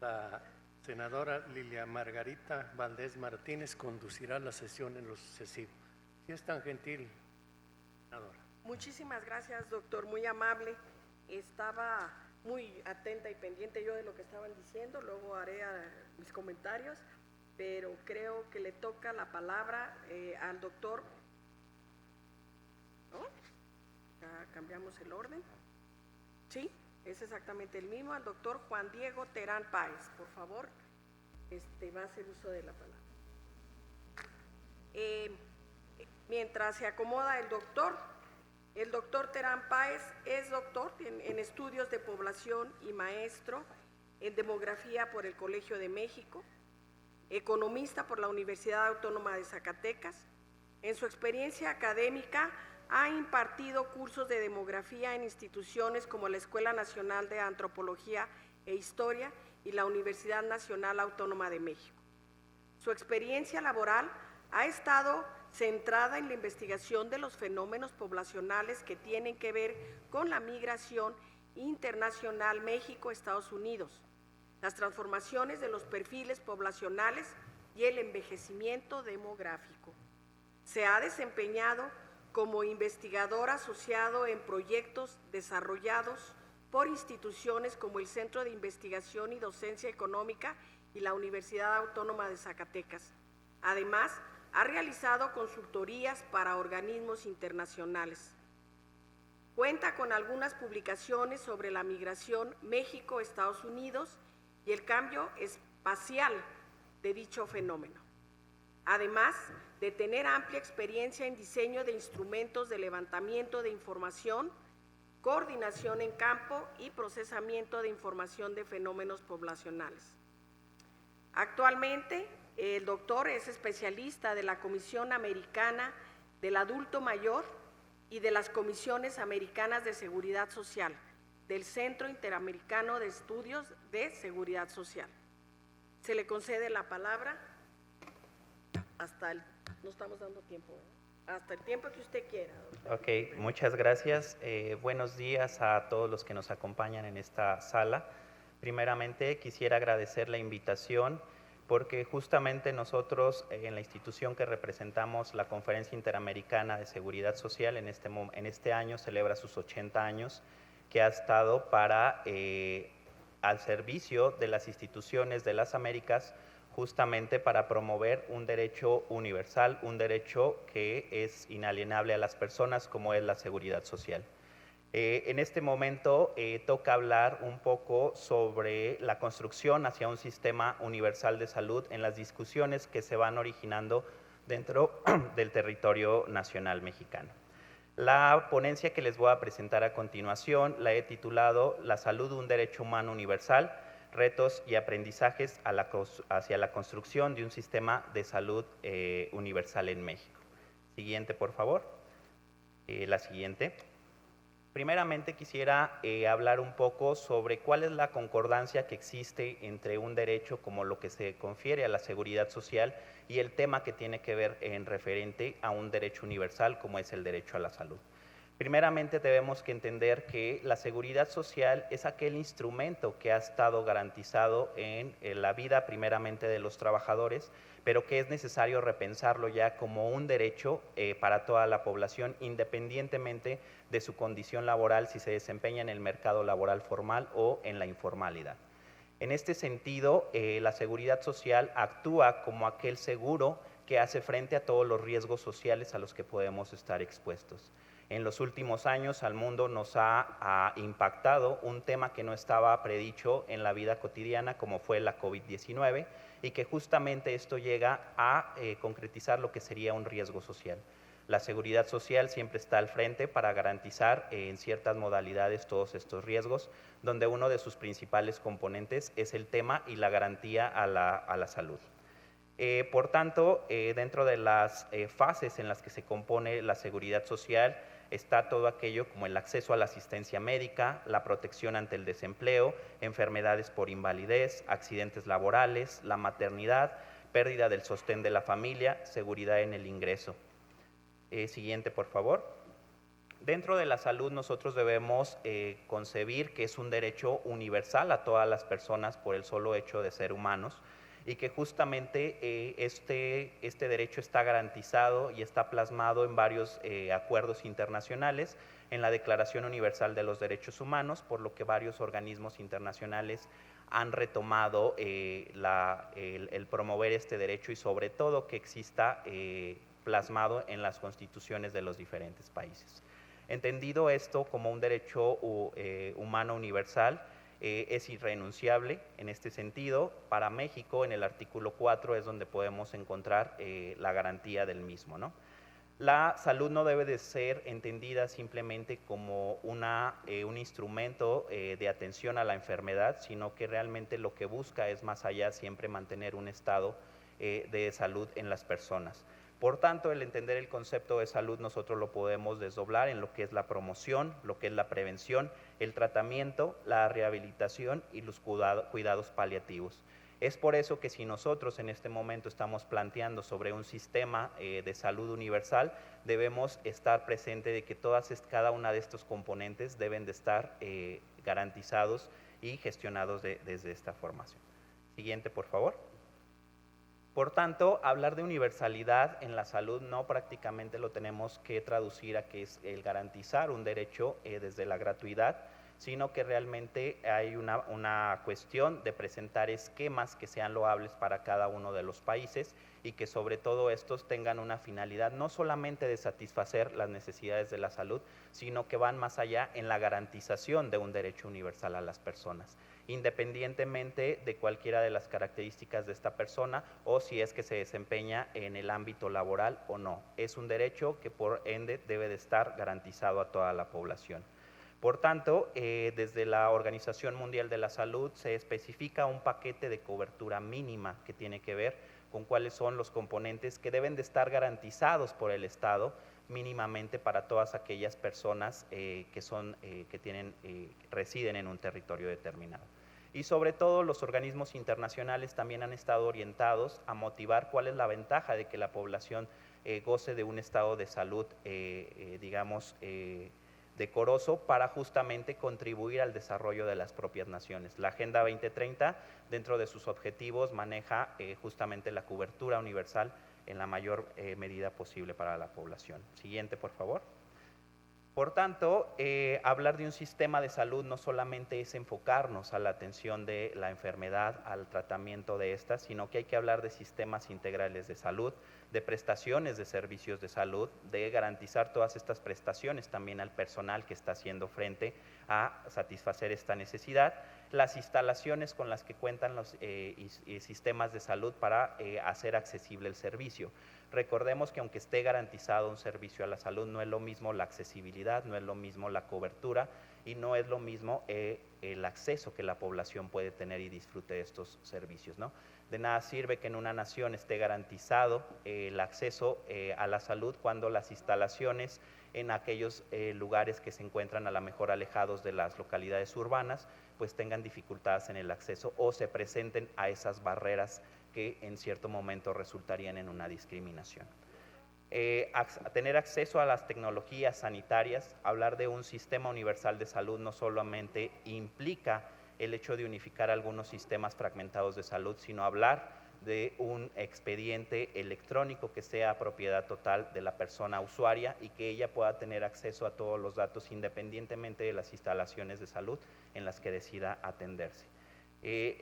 La senadora Lilia Margarita Valdés Martínez conducirá la sesión en lo sucesivo. Si es tan gentil, senadora. Muchísimas gracias, doctor, muy amable. Estaba muy atenta y pendiente yo de lo que estaban diciendo, luego haré mis comentarios, pero creo que le toca la palabra al doctor, ¿no? Ya cambiamos el orden. Sí, es exactamente el mismo, al doctor Juan Diego Terán Páez, por favor, va a hacer uso de la palabra. Mientras se acomoda el doctor Terán Páez es doctor en estudios de población y maestro en demografía por el Colegio de México, economista por la Universidad Autónoma de Zacatecas. En su experiencia académica ha impartido cursos de demografía en instituciones como la Escuela Nacional de Antropología e Historia y la Universidad Nacional Autónoma de México. Su experiencia laboral ha estado centrada en la investigación de los fenómenos poblacionales que tienen que ver con la migración internacional México-Estados Unidos, las transformaciones de los perfiles poblacionales y el envejecimiento demográfico. Se ha desempeñado como investigador asociado en proyectos desarrollados por instituciones como el Centro de Investigación y Docencia Económica y la Universidad Autónoma de Zacatecas. Además, ha realizado consultorías para organismos internacionales. Cuenta con algunas publicaciones sobre la migración México-Estados Unidos y el cambio espacial de dicho fenómeno. Además de tener amplia experiencia en diseño de instrumentos de levantamiento de información, coordinación en campo y procesamiento de información de fenómenos poblacionales. Actualmente, el doctor es especialista de la Comisión Americana del Adulto Mayor y de las Comisiones Americanas de Seguridad Social, del Centro Interamericano de Estudios de Seguridad Social. Se le concede la palabra no estamos dando tiempo, hasta el tiempo que usted quiera. Ok, muchas gracias. Buenos días a todos los que nos acompañan en esta sala. Primeramente, quisiera agradecer la invitación porque justamente nosotros en la institución que representamos, la Conferencia Interamericana de Seguridad Social, en este año celebra sus 80 años, que ha estado al servicio de las instituciones de las Américas, justamente para promover un derecho universal, un derecho que es inalienable a las personas, como es la seguridad social. En este momento toca hablar un poco sobre la construcción hacia un sistema universal de salud en las discusiones que se van originando dentro del territorio nacional mexicano. La ponencia que les voy a presentar a continuación la he titulado La salud, un derecho humano universal, retos y aprendizajes hacia la construcción de un sistema de salud universal en México. Siguiente, por favor. La siguiente. Primeramente quisiera hablar un poco sobre cuál es la concordancia que existe entre un derecho como lo que se confiere a la seguridad social y el tema que tiene que ver en referente a un derecho universal como es el derecho a la salud. Primeramente debemos que entender que la seguridad social es aquel instrumento que ha estado garantizado en la vida primeramente de los trabajadores, pero que es necesario repensarlo ya como un derecho para toda la población, independientemente de su condición laboral, si se desempeña en el mercado laboral formal o en la informalidad. En este sentido, la seguridad social actúa como aquel seguro que hace frente a todos los riesgos sociales a los que podemos estar expuestos. En los últimos años al mundo nos ha impactado un tema que no estaba predicho en la vida cotidiana, como fue la COVID-19, y que justamente esto llega a concretizar lo que sería un riesgo social. La seguridad social siempre está al frente para garantizar en ciertas modalidades todos estos riesgos, donde uno de sus principales componentes es el tema y la garantía a la salud. Por tanto, dentro de las fases en las que se compone la seguridad social, está todo aquello como el acceso a la asistencia médica, la protección ante el desempleo, enfermedades por invalidez, accidentes laborales, la maternidad, pérdida del sostén de la familia, seguridad en el ingreso. Siguiente, por favor. Dentro de la salud nosotros debemos concebir que es un derecho universal a todas las personas por el solo hecho de ser humanos, y que justamente este derecho está garantizado y está plasmado en varios acuerdos internacionales, en la Declaración Universal de los Derechos Humanos, por lo que varios organismos internacionales han retomado el promover este derecho y sobre todo que exista plasmado en las constituciones de los diferentes países. Entendido esto como un derecho humano universal, es irrenunciable en este sentido. Para México, en el artículo 4 es donde podemos encontrar la garantía del mismo, ¿no? La salud no debe de ser entendida simplemente como un instrumento de atención a la enfermedad, sino que realmente lo que busca es más allá siempre mantener un estado de salud en las personas. Por tanto, el entender el concepto de salud nosotros lo podemos desdoblar en lo que es la promoción, lo que es la prevención, el tratamiento, la rehabilitación y los cuidados paliativos. Es por eso que si nosotros en este momento estamos planteando sobre un sistema de salud universal, debemos estar presente de que cada una de estos componentes deben de estar garantizados y gestionados desde esta formación. Siguiente, por favor. Por tanto, hablar de universalidad en la salud no prácticamente lo tenemos que traducir a que es el garantizar un derecho desde la gratuidad, sino que realmente hay una cuestión de presentar esquemas que sean loables para cada uno de los países y que sobre todo estos tengan una finalidad no solamente de satisfacer las necesidades de la salud, sino que van más allá en la garantización de un derecho universal a las personas, independientemente de cualquiera de las características de esta persona o si es que se desempeña en el ámbito laboral o no. Es un derecho que por ende debe de estar garantizado a toda la población. Por tanto, desde la Organización Mundial de la Salud se especifica un paquete de cobertura mínima que tiene que ver con cuáles son los componentes que deben de estar garantizados por el Estado mínimamente para todas aquellas personas que residen en un territorio determinado. Y sobre todo los organismos internacionales también han estado orientados a motivar cuál es la ventaja de que la población goce de un estado de salud, decoroso para justamente contribuir al desarrollo de las propias naciones. La Agenda 2030, dentro de sus objetivos, maneja justamente la cobertura universal en la mayor medida posible para la población. Siguiente, por favor. Por tanto, hablar de un sistema de salud no solamente es enfocarnos a la atención de la enfermedad, al tratamiento de estas, sino que hay que hablar de sistemas integrales de salud, de prestaciones de servicios de salud, de garantizar todas estas prestaciones también al personal que está haciendo frente a satisfacer esta necesidad, las instalaciones con las que cuentan los sistemas de salud para hacer accesible el servicio. Recordemos que aunque esté garantizado un servicio a la salud, no es lo mismo la accesibilidad, no es lo mismo la cobertura y no es lo mismo el acceso que la población puede tener y disfrute de estos servicios, ¿no? De nada sirve que en una nación esté garantizado el acceso a la salud cuando las instalaciones en aquellos lugares que se encuentran a lo mejor alejados de las localidades urbanas, pues tengan dificultades en el acceso o se presenten a esas barreras que en cierto momento resultarían en una discriminación. Tener acceso a las tecnologías sanitarias, hablar de un sistema universal de salud no solamente implica el hecho de unificar algunos sistemas fragmentados de salud, sino hablar de un expediente electrónico que sea propiedad total de la persona usuaria y que ella pueda tener acceso a todos los datos independientemente de las instalaciones de salud en las que decida atenderse.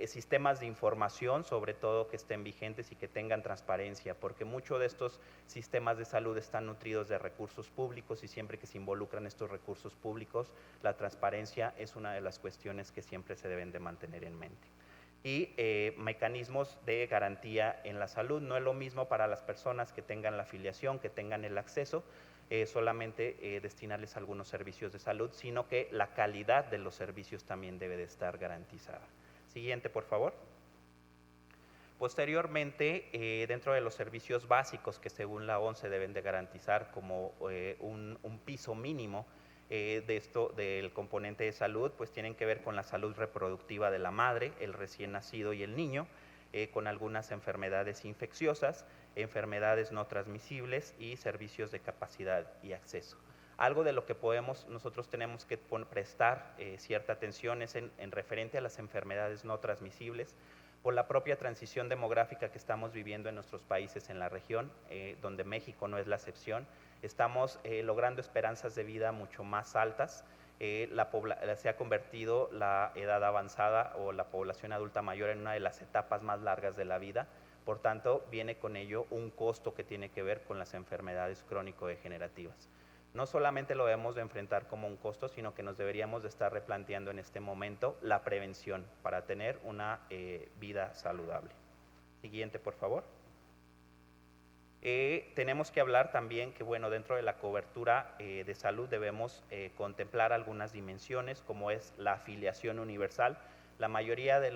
Sistemas de información, sobre todo que estén vigentes y que tengan transparencia, porque muchos de estos sistemas de salud están nutridos de recursos públicos y siempre que se involucran estos recursos públicos, la transparencia es una de las cuestiones que siempre se deben de mantener en mente. Y mecanismos de garantía en la salud. No es lo mismo para las personas que tengan la afiliación, que tengan el acceso, solamente destinarles algunos servicios de salud, sino que la calidad de los servicios también debe de estar garantizada. Siguiente, por favor. Posteriormente, dentro de los servicios básicos que según la ONCE deben de garantizar como un piso mínimo, del componente de salud, pues tienen que ver con la salud reproductiva de la madre, el recién nacido y el niño, con algunas enfermedades infecciosas, enfermedades no transmisibles y servicios de capacidad y acceso. Algo de lo que nosotros tenemos que prestar cierta atención es en referente a las enfermedades no transmisibles, por la propia transición demográfica que estamos viviendo en nuestros países en la región, donde México no es la excepción. Estamos logrando esperanzas de vida mucho más altas. Se ha convertido la edad avanzada o la población adulta mayor en una de las etapas más largas de la vida. Por tanto, viene con ello un costo que tiene que ver con las enfermedades crónico-degenerativas. No solamente lo debemos de enfrentar como un costo, sino que nos deberíamos de estar replanteando en este momento la prevención para tener una vida saludable. Siguiente, por favor. Tenemos que hablar también que, bueno, dentro de la cobertura de salud debemos contemplar algunas dimensiones, como es la afiliación universal. La mayoría de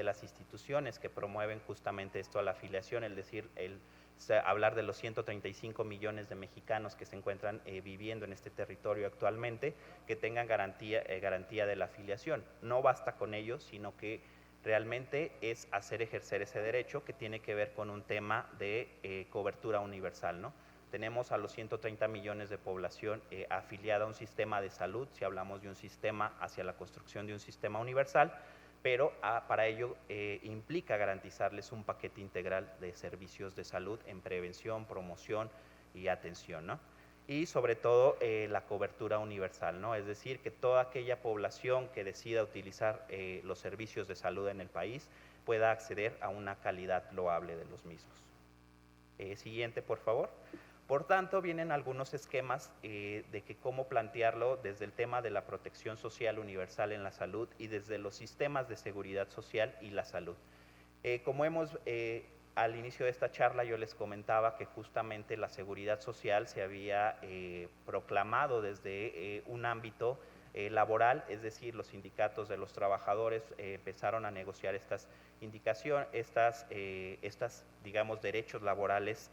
las instituciones que promueven justamente esto a la afiliación, es decir, hablar de los 135 millones de mexicanos que se encuentran viviendo en este territorio actualmente, que tengan garantía de la afiliación. No basta con ello, sino que realmente es hacer ejercer ese derecho que tiene que ver con un tema de cobertura universal, ¿no? Tenemos a los 130 millones de población afiliada a un sistema de salud, si hablamos de un sistema hacia la construcción de un sistema universal, pero para ello implica garantizarles un paquete integral de servicios de salud en prevención, promoción y atención, ¿no? Y sobre todo la cobertura universal, ¿no? Es decir, que toda aquella población que decida utilizar los servicios de salud en el país pueda acceder a una calidad loable de los mismos. Siguiente, por favor. Por tanto, vienen algunos esquemas de que cómo plantearlo desde el tema de la protección social universal en la salud y desde los sistemas de seguridad social y la salud. Como al inicio de esta charla yo les comentaba que justamente la seguridad social se había proclamado desde un ámbito laboral, es decir, los sindicatos de los trabajadores empezaron a negociar estas digamos, derechos laborales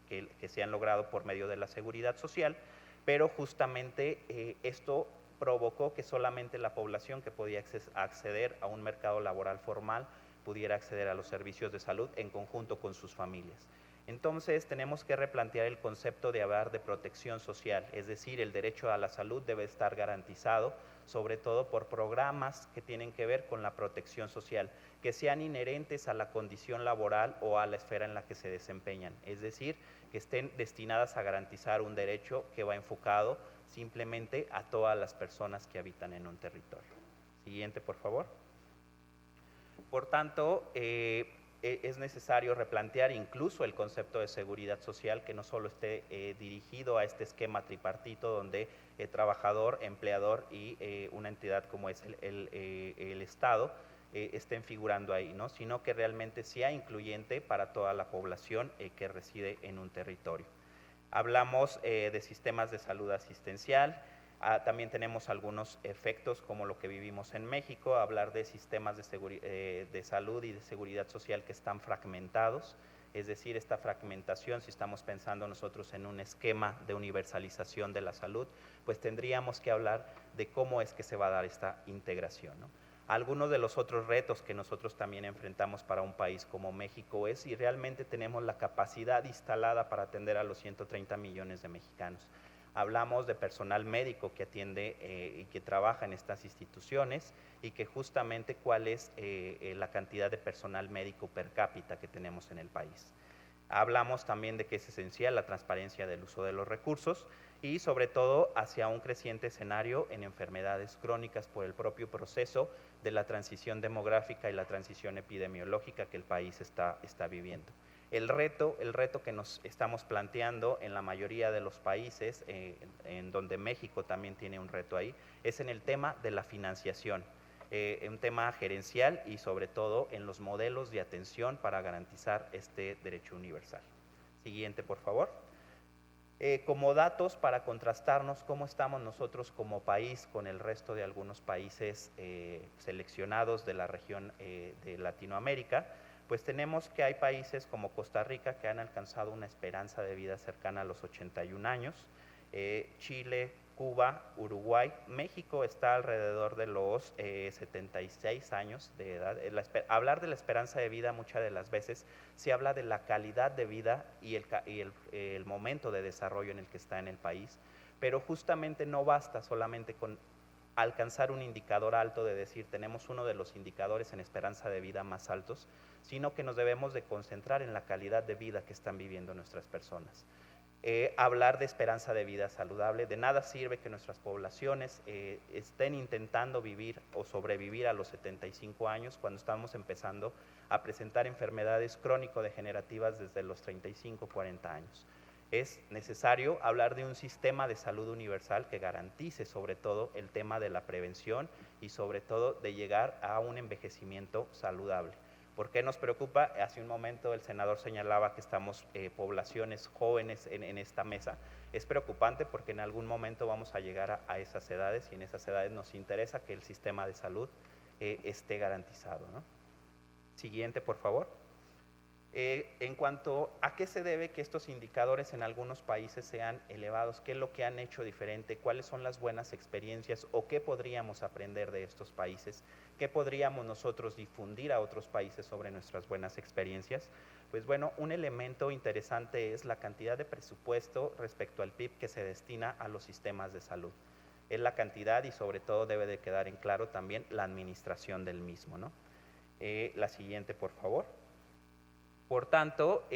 que se han logrado por medio de la seguridad social, pero justamente esto provocó que solamente la población que podía acceder a un mercado laboral formal pudiera acceder a los servicios de salud en conjunto con sus familias. Entonces tenemos que replantear el concepto de hablar de protección social, es decir, el derecho a la salud debe estar garantizado, sobre todo por programas que tienen que ver con la protección social, que sean inherentes a la condición laboral o a la esfera en la que se desempeñan, es decir, que estén destinadas a garantizar un derecho que va enfocado simplemente a todas las personas que habitan en un territorio. Siguiente, por favor. Por tanto, es necesario replantear incluso el concepto de seguridad social, que no solo esté dirigido a este esquema tripartito donde el trabajador, empleador y una entidad como es el Estado estén figurando ahí, ¿no? Sino que realmente sea incluyente para toda la población que reside en un territorio. Hablamos de sistemas de salud asistencial, También tenemos algunos efectos como lo que vivimos en México, hablar de sistemas de salud y de seguridad social que están fragmentados, es decir, esta fragmentación, si estamos pensando nosotros en un esquema de universalización de la salud, pues tendríamos que hablar de cómo es que se va a dar esta integración, ¿no? Algunos de los otros retos que nosotros también enfrentamos para un país como México es si realmente tenemos la capacidad instalada para atender a los 130 millones de mexicanos. Hablamos de personal médico que atiende y que trabaja en estas instituciones y que justamente cuál es la cantidad de personal médico per cápita que tenemos en el país. Hablamos también de que es esencial la transparencia del uso de los recursos y sobre todo hacia un creciente escenario en enfermedades crónicas por el propio proceso de la transición demográfica y la transición epidemiológica que el país está viviendo. El reto que nos estamos planteando en la mayoría de los países, en donde México también tiene un reto ahí, es en el tema de la financiación, un tema gerencial y sobre todo en los modelos de atención para garantizar este derecho universal. Siguiente, por favor. Como datos para contrastarnos cómo estamos nosotros como país con el resto de algunos países seleccionados de la región de Latinoamérica, pues tenemos que hay países como Costa Rica que han alcanzado una esperanza de vida cercana a los 81 años, Chile, Cuba, Uruguay, México está alrededor de los 76 años de edad. Hablar de la esperanza de vida muchas de las veces se habla de la calidad de vida y el momento de desarrollo en el que está en el país, pero justamente no basta solamente con alcanzar un indicador alto de decir tenemos uno de los indicadores en esperanza de vida más altos, sino que nos debemos de concentrar en la calidad de vida que están viviendo nuestras personas. Hablar de esperanza de vida saludable, de nada sirve que nuestras poblaciones estén intentando vivir o sobrevivir a los 75 años cuando estamos empezando a presentar enfermedades crónico-degenerativas desde los 35, 40 años. Es necesario hablar de un sistema de salud universal que garantice sobre todo el tema de la prevención y sobre todo de llegar a un envejecimiento saludable. ¿Por qué nos preocupa? Hace un momento el senador señalaba que estamos poblaciones jóvenes en esta mesa. Es preocupante porque en algún momento vamos a llegar a esas edades y en esas edades nos interesa que el sistema de salud esté garantizado, ¿no? Siguiente, por favor. En cuanto a qué se debe que estos indicadores en algunos países sean elevados, qué es lo que han hecho diferente, cuáles son las buenas experiencias o qué podríamos aprender de estos países, qué podríamos nosotros difundir a otros países sobre nuestras buenas experiencias. Pues bueno, un elemento interesante es la cantidad de presupuesto respecto al PIB que se destina a los sistemas de salud. Es la cantidad y sobre todo debe de quedar en claro también la administración del mismo, ¿no? La siguiente, por favor. Por tanto,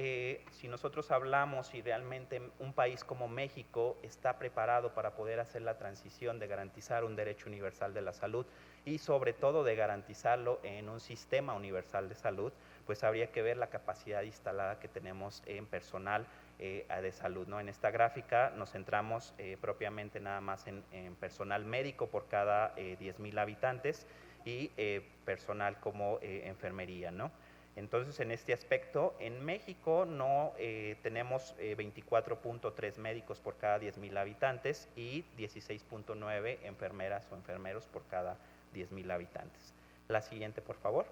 si nosotros hablamos y realmente un país como México está preparado para poder hacer la transición de garantizar un derecho universal de la salud y sobre todo de garantizarlo en un sistema universal de salud, pues habría que ver la capacidad instalada que tenemos en personal de salud, ¿no? En esta gráfica nos centramos propiamente nada más en personal médico por cada 10,000 habitantes y personal como enfermería, ¿no? Entonces, en este aspecto, en México no tenemos 24.3 médicos por cada 10,000 habitantes y 16.9 enfermeras o enfermeros por cada 10,000 habitantes. La siguiente, por favor.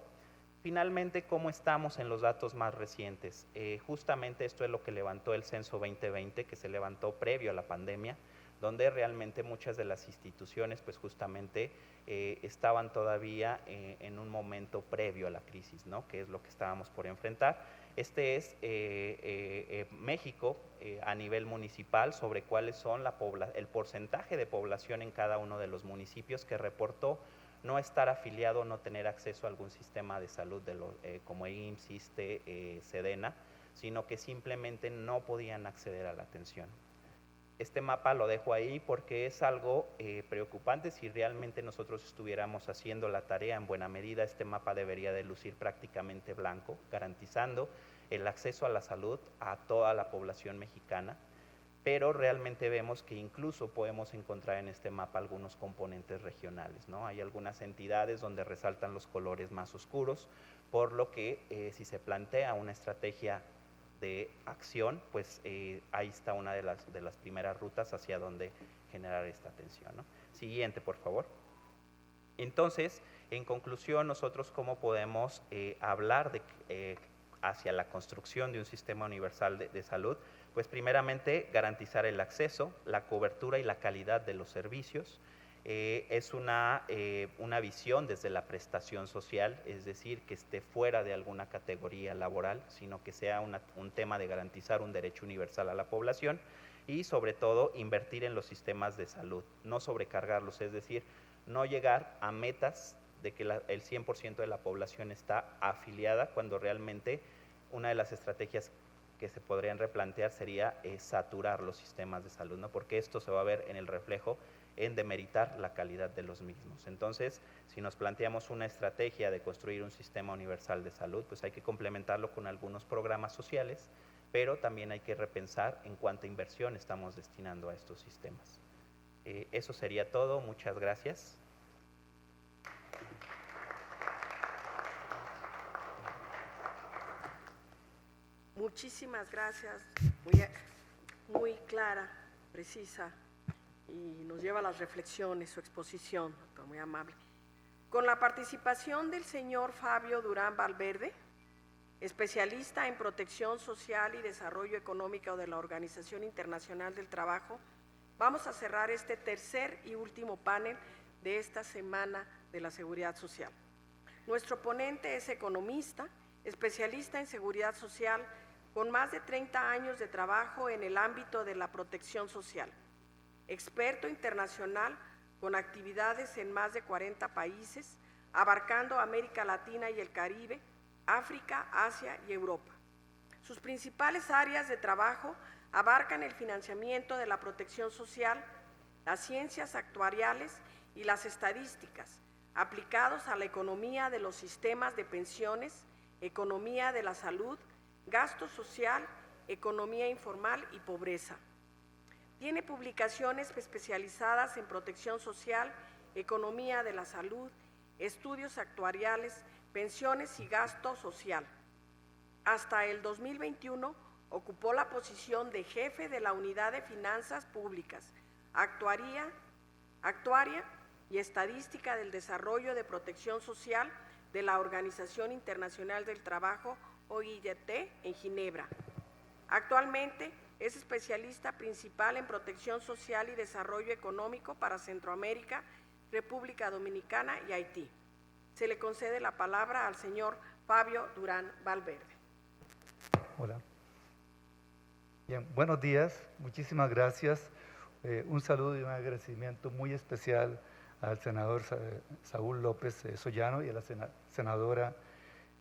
Finalmente, ¿cómo estamos en los datos más recientes? Justamente esto es lo que levantó el Censo 2020, que se levantó previo a la pandemia, donde realmente muchas de las instituciones pues justamente estaban todavía en un momento previo a la crisis, ¿no? Que es lo que estábamos por enfrentar. Este es México a nivel municipal sobre cuáles son el porcentaje de población en cada uno de los municipios que reportó no estar afiliado, no tener acceso a algún sistema de salud como IMSS, ISSSTE, SEDENA, sino que simplemente no podían acceder a la atención. Este mapa lo dejo ahí porque es algo preocupante. Si realmente nosotros estuviéramos haciendo la tarea en buena medida, este mapa debería de lucir prácticamente blanco, garantizando el acceso a la salud a toda la población mexicana, pero realmente vemos que incluso podemos encontrar en este mapa algunos componentes regionales, ¿no? Hay algunas entidades donde resaltan los colores más oscuros, por lo que si se plantea una estrategia de acción, pues ahí está una de las primeras rutas hacia donde generar esta atención, ¿no? Siguiente, por favor. Entonces, en conclusión, nosotros cómo podemos hablar de hacia la construcción de un sistema universal de salud, pues primeramente garantizar el acceso, la cobertura y la calidad de los servicios. Es una visión desde la prestación social, es decir, que esté fuera de alguna categoría laboral, sino que sea un tema de garantizar un derecho universal a la población y sobre todo invertir en los sistemas de salud, no sobrecargarlos, es decir, no llegar a metas de que el 100% de la población está afiliada, cuando realmente una de las estrategias que se podrían replantear sería saturar los sistemas de salud, ¿no? Porque esto se va a ver en el reflejo en demeritar la calidad de los mismos. Entonces, si nos planteamos una estrategia de construir un sistema universal de salud, pues hay que complementarlo con algunos programas sociales, pero también hay que repensar en cuánta inversión estamos destinando a estos sistemas. Eso sería todo. Muchas gracias. Muchísimas gracias, muy clara, precisa, y nos lleva a las reflexiones, su exposición, doctor, muy amable. Con la participación del señor Fabio Durán Valverde, especialista en protección social y desarrollo económico de la Organización Internacional del Trabajo, vamos a cerrar este tercer y último panel de esta Semana de la Seguridad Social. Nuestro ponente es economista, especialista en seguridad social, con más de 30 años de trabajo en el ámbito de la protección social, experto internacional con actividades en más de 40 países, abarcando América Latina y el Caribe, África, Asia y Europa. Sus principales áreas de trabajo abarcan el financiamiento de la protección social, las ciencias actuariales y las estadísticas, aplicados a la economía de los sistemas de pensiones, economía de la salud, gasto social, economía informal y pobreza. Tiene publicaciones especializadas en protección social, economía de la salud, estudios actuariales, pensiones y gasto social. Hasta el 2021 ocupó la posición de jefe de la Unidad de Finanzas Públicas, Actuaria y Estadística del Desarrollo de Protección Social de la Organización Internacional del Trabajo, OIT, en Ginebra. Actualmente es especialista principal en protección social y desarrollo económico para Centroamérica, República Dominicana y Haití. Se le concede la palabra al señor Fabio Durán Valverde. Hola. Bien, buenos días, muchísimas gracias. Un saludo y un agradecimiento muy especial al senador Saúl López Sollano y a la senadora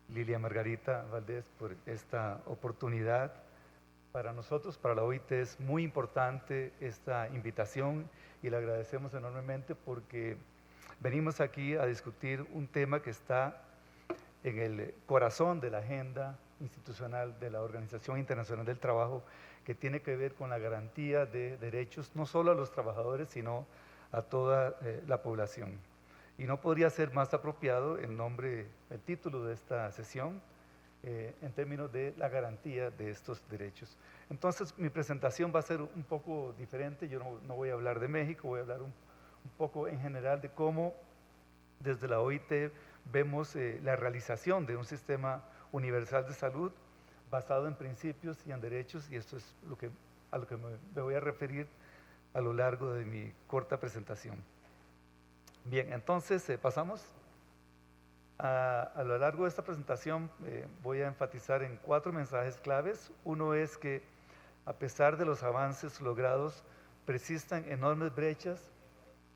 Lilia Margarita Valdés por esta oportunidad. Para nosotros, para la OIT, es muy importante esta invitación y le agradecemos enormemente porque venimos aquí a discutir un tema que está en el corazón de la agenda institucional de la Organización Internacional del Trabajo, que tiene que ver con la garantía de derechos no solo a los trabajadores, sino a toda la población. Y no podría ser más apropiado el título de esta sesión, en términos de la garantía de estos derechos. Entonces, mi presentación va a ser un poco diferente. Yo no voy a hablar de México, voy a hablar un poco en general de cómo desde la OIT vemos la realización de un sistema universal de salud basado en principios y en derechos, y esto es a lo que me voy a referir a lo largo de mi corta presentación. Bien, entonces pasamos. A lo largo de esta presentación voy a enfatizar en 4 mensajes claves. Uno es que a pesar de los avances logrados, persisten enormes brechas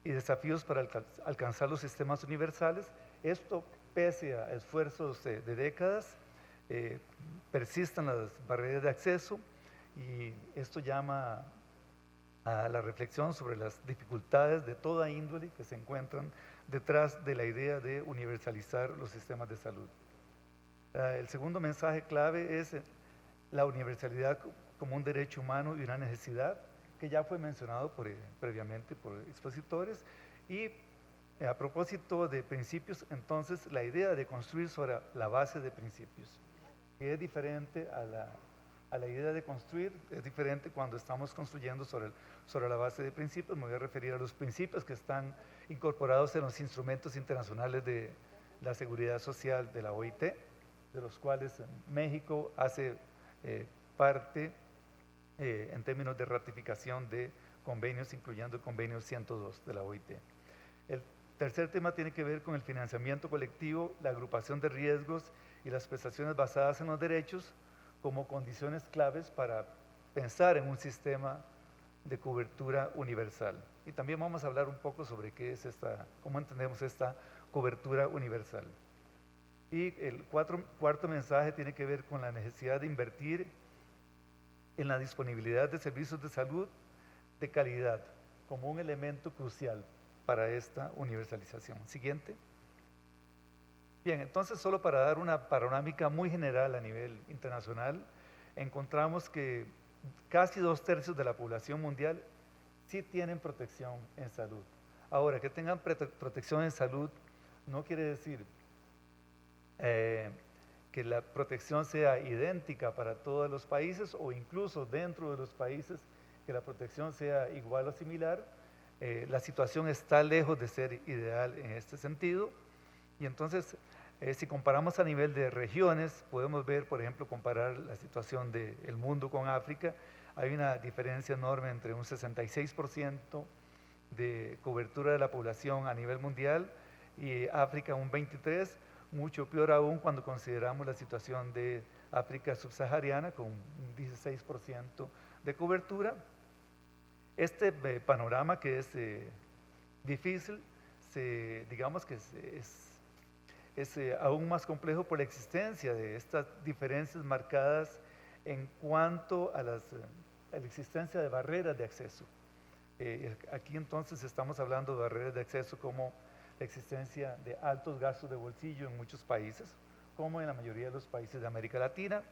y desafíos para alcanzar los sistemas universales. Esto pese a esfuerzos de décadas, persisten las barreras de acceso y esto llama a la reflexión sobre las dificultades de toda índole que se encuentran detrás de la idea de universalizar los sistemas de salud. El segundo mensaje clave es la universalidad como un derecho humano y una necesidad, que ya fue mencionado previamente por expositores. Y a propósito de principios, entonces la idea de construir sobre la base de principios, que es diferente a a la idea de construir, es diferente cuando estamos construyendo sobre la base de principios. Me voy a referir a los principios que están incorporados en los instrumentos internacionales de la seguridad social de la OIT, de los cuales México hace parte en términos de ratificación de convenios, incluyendo el convenio 102 de la OIT. El tercer tema tiene que ver con el financiamiento colectivo, la agrupación de riesgos y las prestaciones basadas en los derechos como condiciones claves para pensar en un sistema de cobertura universal. Y también vamos a hablar un poco sobre qué es cómo entendemos esta cobertura universal. Y el cuarto mensaje tiene que ver con la necesidad de invertir en la disponibilidad de servicios de salud de calidad como un elemento crucial para esta universalización. Siguiente. Bien, entonces solo para dar una panorámica muy general a nivel internacional, encontramos que casi 2/3 de la población mundial sí tienen protección en salud. Ahora, que tengan protección en salud no quiere decir que la protección sea idéntica para todos los países o incluso dentro de los países que la protección sea igual o similar. La situación está lejos de ser ideal en este sentido y entonces si comparamos a nivel de regiones, podemos ver, por ejemplo, comparar la situación del mundo con África. Hay una diferencia enorme entre un 66% de cobertura de la población a nivel mundial y África un 23%, mucho peor aún cuando consideramos la situación de África subsahariana con un 16% de cobertura. Este panorama que es difícil, digamos que es aún más complejo por la existencia de estas diferencias marcadas en cuanto a la existencia de barreras de acceso. Aquí entonces estamos hablando de barreras de acceso como la existencia de altos gastos de bolsillo en muchos países, como en la mayoría de los países de América Latina,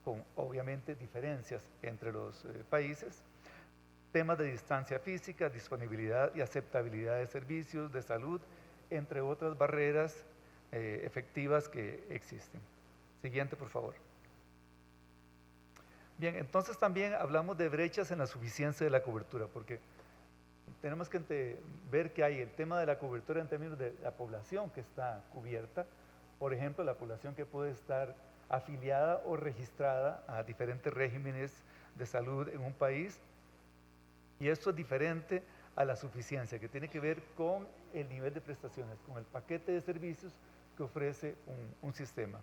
con obviamente diferencias entre los países, temas de distancia física, disponibilidad y aceptabilidad de servicios de salud, entre otras barreras efectivas que existen. Siguiente, por favor. Bien, entonces también hablamos de brechas en la suficiencia de la cobertura, porque tenemos que ver que hay el tema de la cobertura en términos de la población que está cubierta, por ejemplo, la población que puede estar afiliada o registrada a diferentes regímenes de salud en un país, y esto es diferente a la suficiencia, que tiene que ver con el nivel de prestaciones, con el paquete de servicios que ofrece un sistema.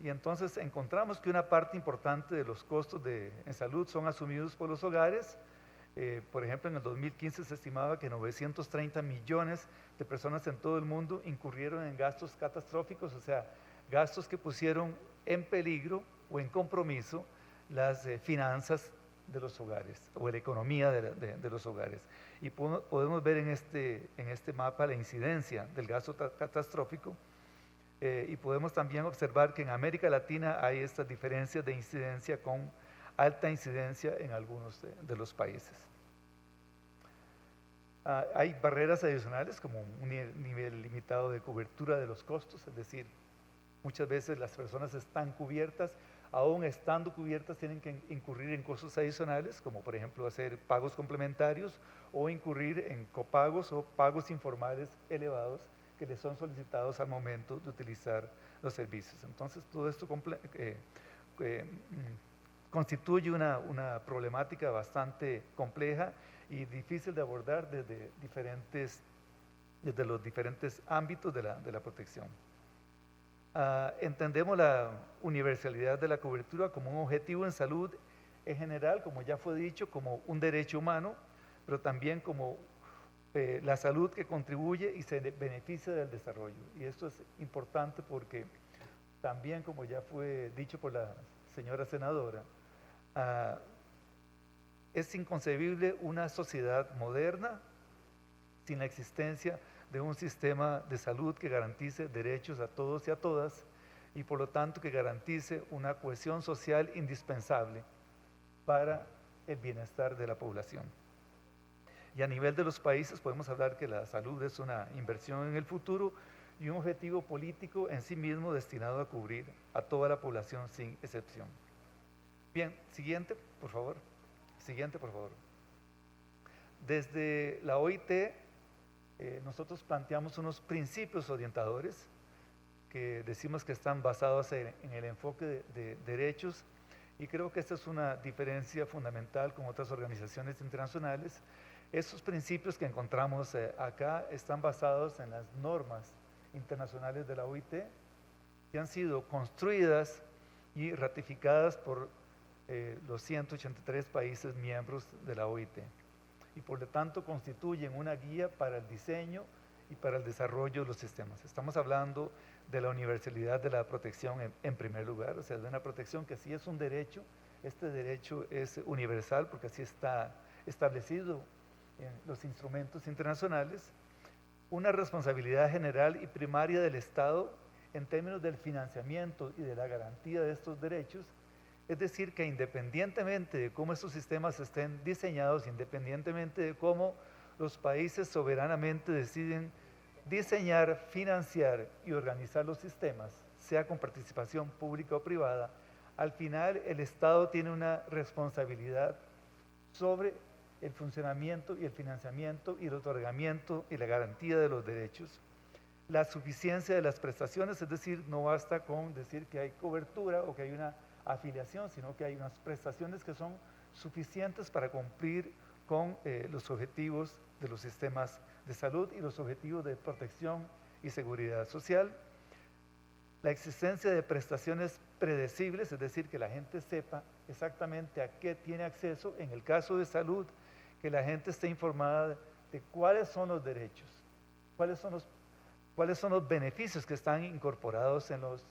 Y entonces encontramos que una parte importante de los costos en salud son asumidos por los hogares. Por ejemplo, en el 2015 se estimaba que 930 millones de personas en todo el mundo incurrieron en gastos catastróficos, o sea, gastos que pusieron en peligro o en compromiso las finanzas de los hogares o la economía de los hogares. Y podemos ver en este mapa la incidencia del gasto catastrófico y podemos también observar que en América Latina hay estas diferencias de incidencia con alta incidencia en algunos de los países. Hay barreras adicionales como un nivel limitado de cobertura de los costos, es decir, muchas veces las personas están cubiertas, aún estando cubiertas tienen que incurrir en costos adicionales, como por ejemplo hacer pagos complementarios o incurrir en copagos o pagos informales elevados que les son solicitados al momento de utilizar los servicios. Entonces todo esto constituye una problemática bastante compleja y difícil de abordar desde los diferentes ámbitos de la protección. Entendemos la universalidad de la cobertura como un objetivo en salud en general, como ya fue dicho, como un derecho humano, pero también como la salud que contribuye y se beneficia del desarrollo. Y esto es importante porque también, como ya fue dicho por la señora senadora, es inconcebible una sociedad moderna sin la existencia de un sistema de salud que garantice derechos a todos y a todas y por lo tanto que garantice una cohesión social indispensable para el bienestar de la población. Y a nivel de los países podemos hablar que la salud es una inversión en el futuro y un objetivo político en sí mismo destinado a cubrir a toda la población sin excepción. Bien, siguiente, por favor. Siguiente, por favor. Desde la OIT, nosotros planteamos unos principios orientadores que decimos que están basados en el enfoque de derechos, y creo que esta es una diferencia fundamental con otras organizaciones internacionales. Estos principios que encontramos acá están basados en las normas internacionales de la OIT, que han sido construidas y ratificadas por los 183 países miembros de la OIT, y por lo tanto constituyen una guía para el diseño y para el desarrollo de los sistemas. Estamos hablando de la universalidad de la protección en primer lugar, o sea, de una protección que sí es un derecho. Este derecho es universal porque así está establecido en los instrumentos internacionales. Una responsabilidad general y primaria del Estado en términos del financiamiento y de la garantía de estos derechos. Es decir, que independientemente de cómo estos sistemas estén diseñados, independientemente de cómo los países soberanamente deciden diseñar, financiar y organizar los sistemas, sea con participación pública o privada, al final el Estado tiene una responsabilidad sobre el funcionamiento y el financiamiento y el otorgamiento y la garantía de los derechos. La suficiencia de las prestaciones, es decir, no basta con decir que hay cobertura o que hay una afiliación, sino que hay unas prestaciones que son suficientes para cumplir con los objetivos de los sistemas de salud y los objetivos de protección y seguridad social. La existencia de prestaciones predecibles, es decir, que la gente sepa exactamente a qué tiene acceso. En el caso de salud, que la gente esté informada de cuáles son los derechos, cuáles son los beneficios que están incorporados en los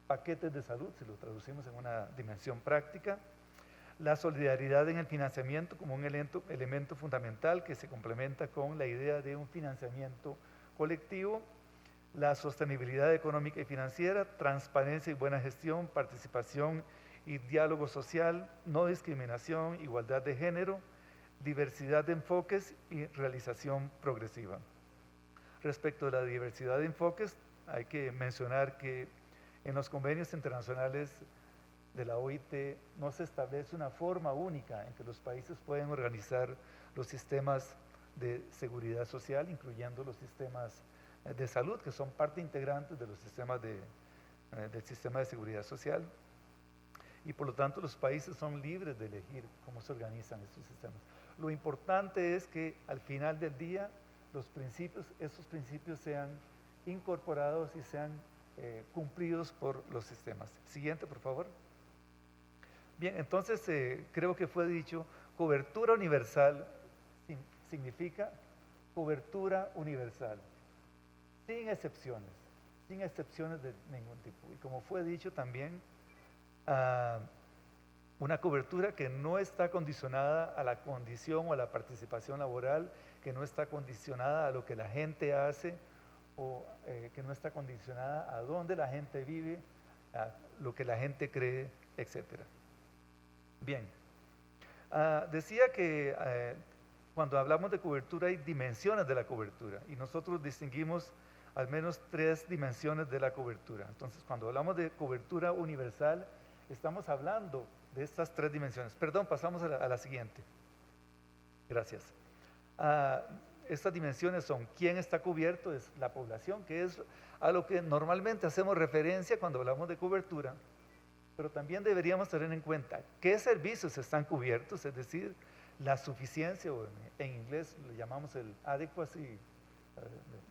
paquetes de salud, si lo traducimos en una dimensión práctica. La solidaridad en el financiamiento como un elemento fundamental que se complementa con la idea de un financiamiento colectivo. La sostenibilidad económica y financiera, transparencia y buena gestión, participación y diálogo social, no discriminación, igualdad de género, diversidad de enfoques y realización progresiva. Respecto a la diversidad de enfoques, hay que mencionar que en los convenios internacionales de la OIT no se establece una forma única en que los países pueden organizar los sistemas de seguridad social, incluyendo los sistemas de salud, que son parte integrante de los sistemas del sistema de seguridad social. Y por lo tanto los países son libres de elegir cómo se organizan estos sistemas. Lo importante es que al final del día estos principios sean incorporados y sean cumplidos por los sistemas. Siguiente, por favor. Bien, entonces creo que fue dicho, cobertura universal significa cobertura universal, sin excepciones de ningún tipo. Y como fue dicho también, una cobertura que no está condicionada a la condición o a la participación laboral, que no está condicionada a lo que la gente hace, o que no está condicionada a dónde la gente vive, a lo que la gente cree, etc. Bien, decía que cuando hablamos de cobertura hay dimensiones de la cobertura, y nosotros distinguimos al menos 3 dimensiones de la cobertura. Entonces, cuando hablamos de cobertura universal, estamos hablando de estas 3 dimensiones. Perdón, pasamos a la siguiente. Gracias. Estas dimensiones son quién está cubierto, es la población, que es a lo que normalmente hacemos referencia cuando hablamos de cobertura, pero también deberíamos tener en cuenta qué servicios están cubiertos, es decir, la suficiencia, o en inglés lo llamamos el adequacy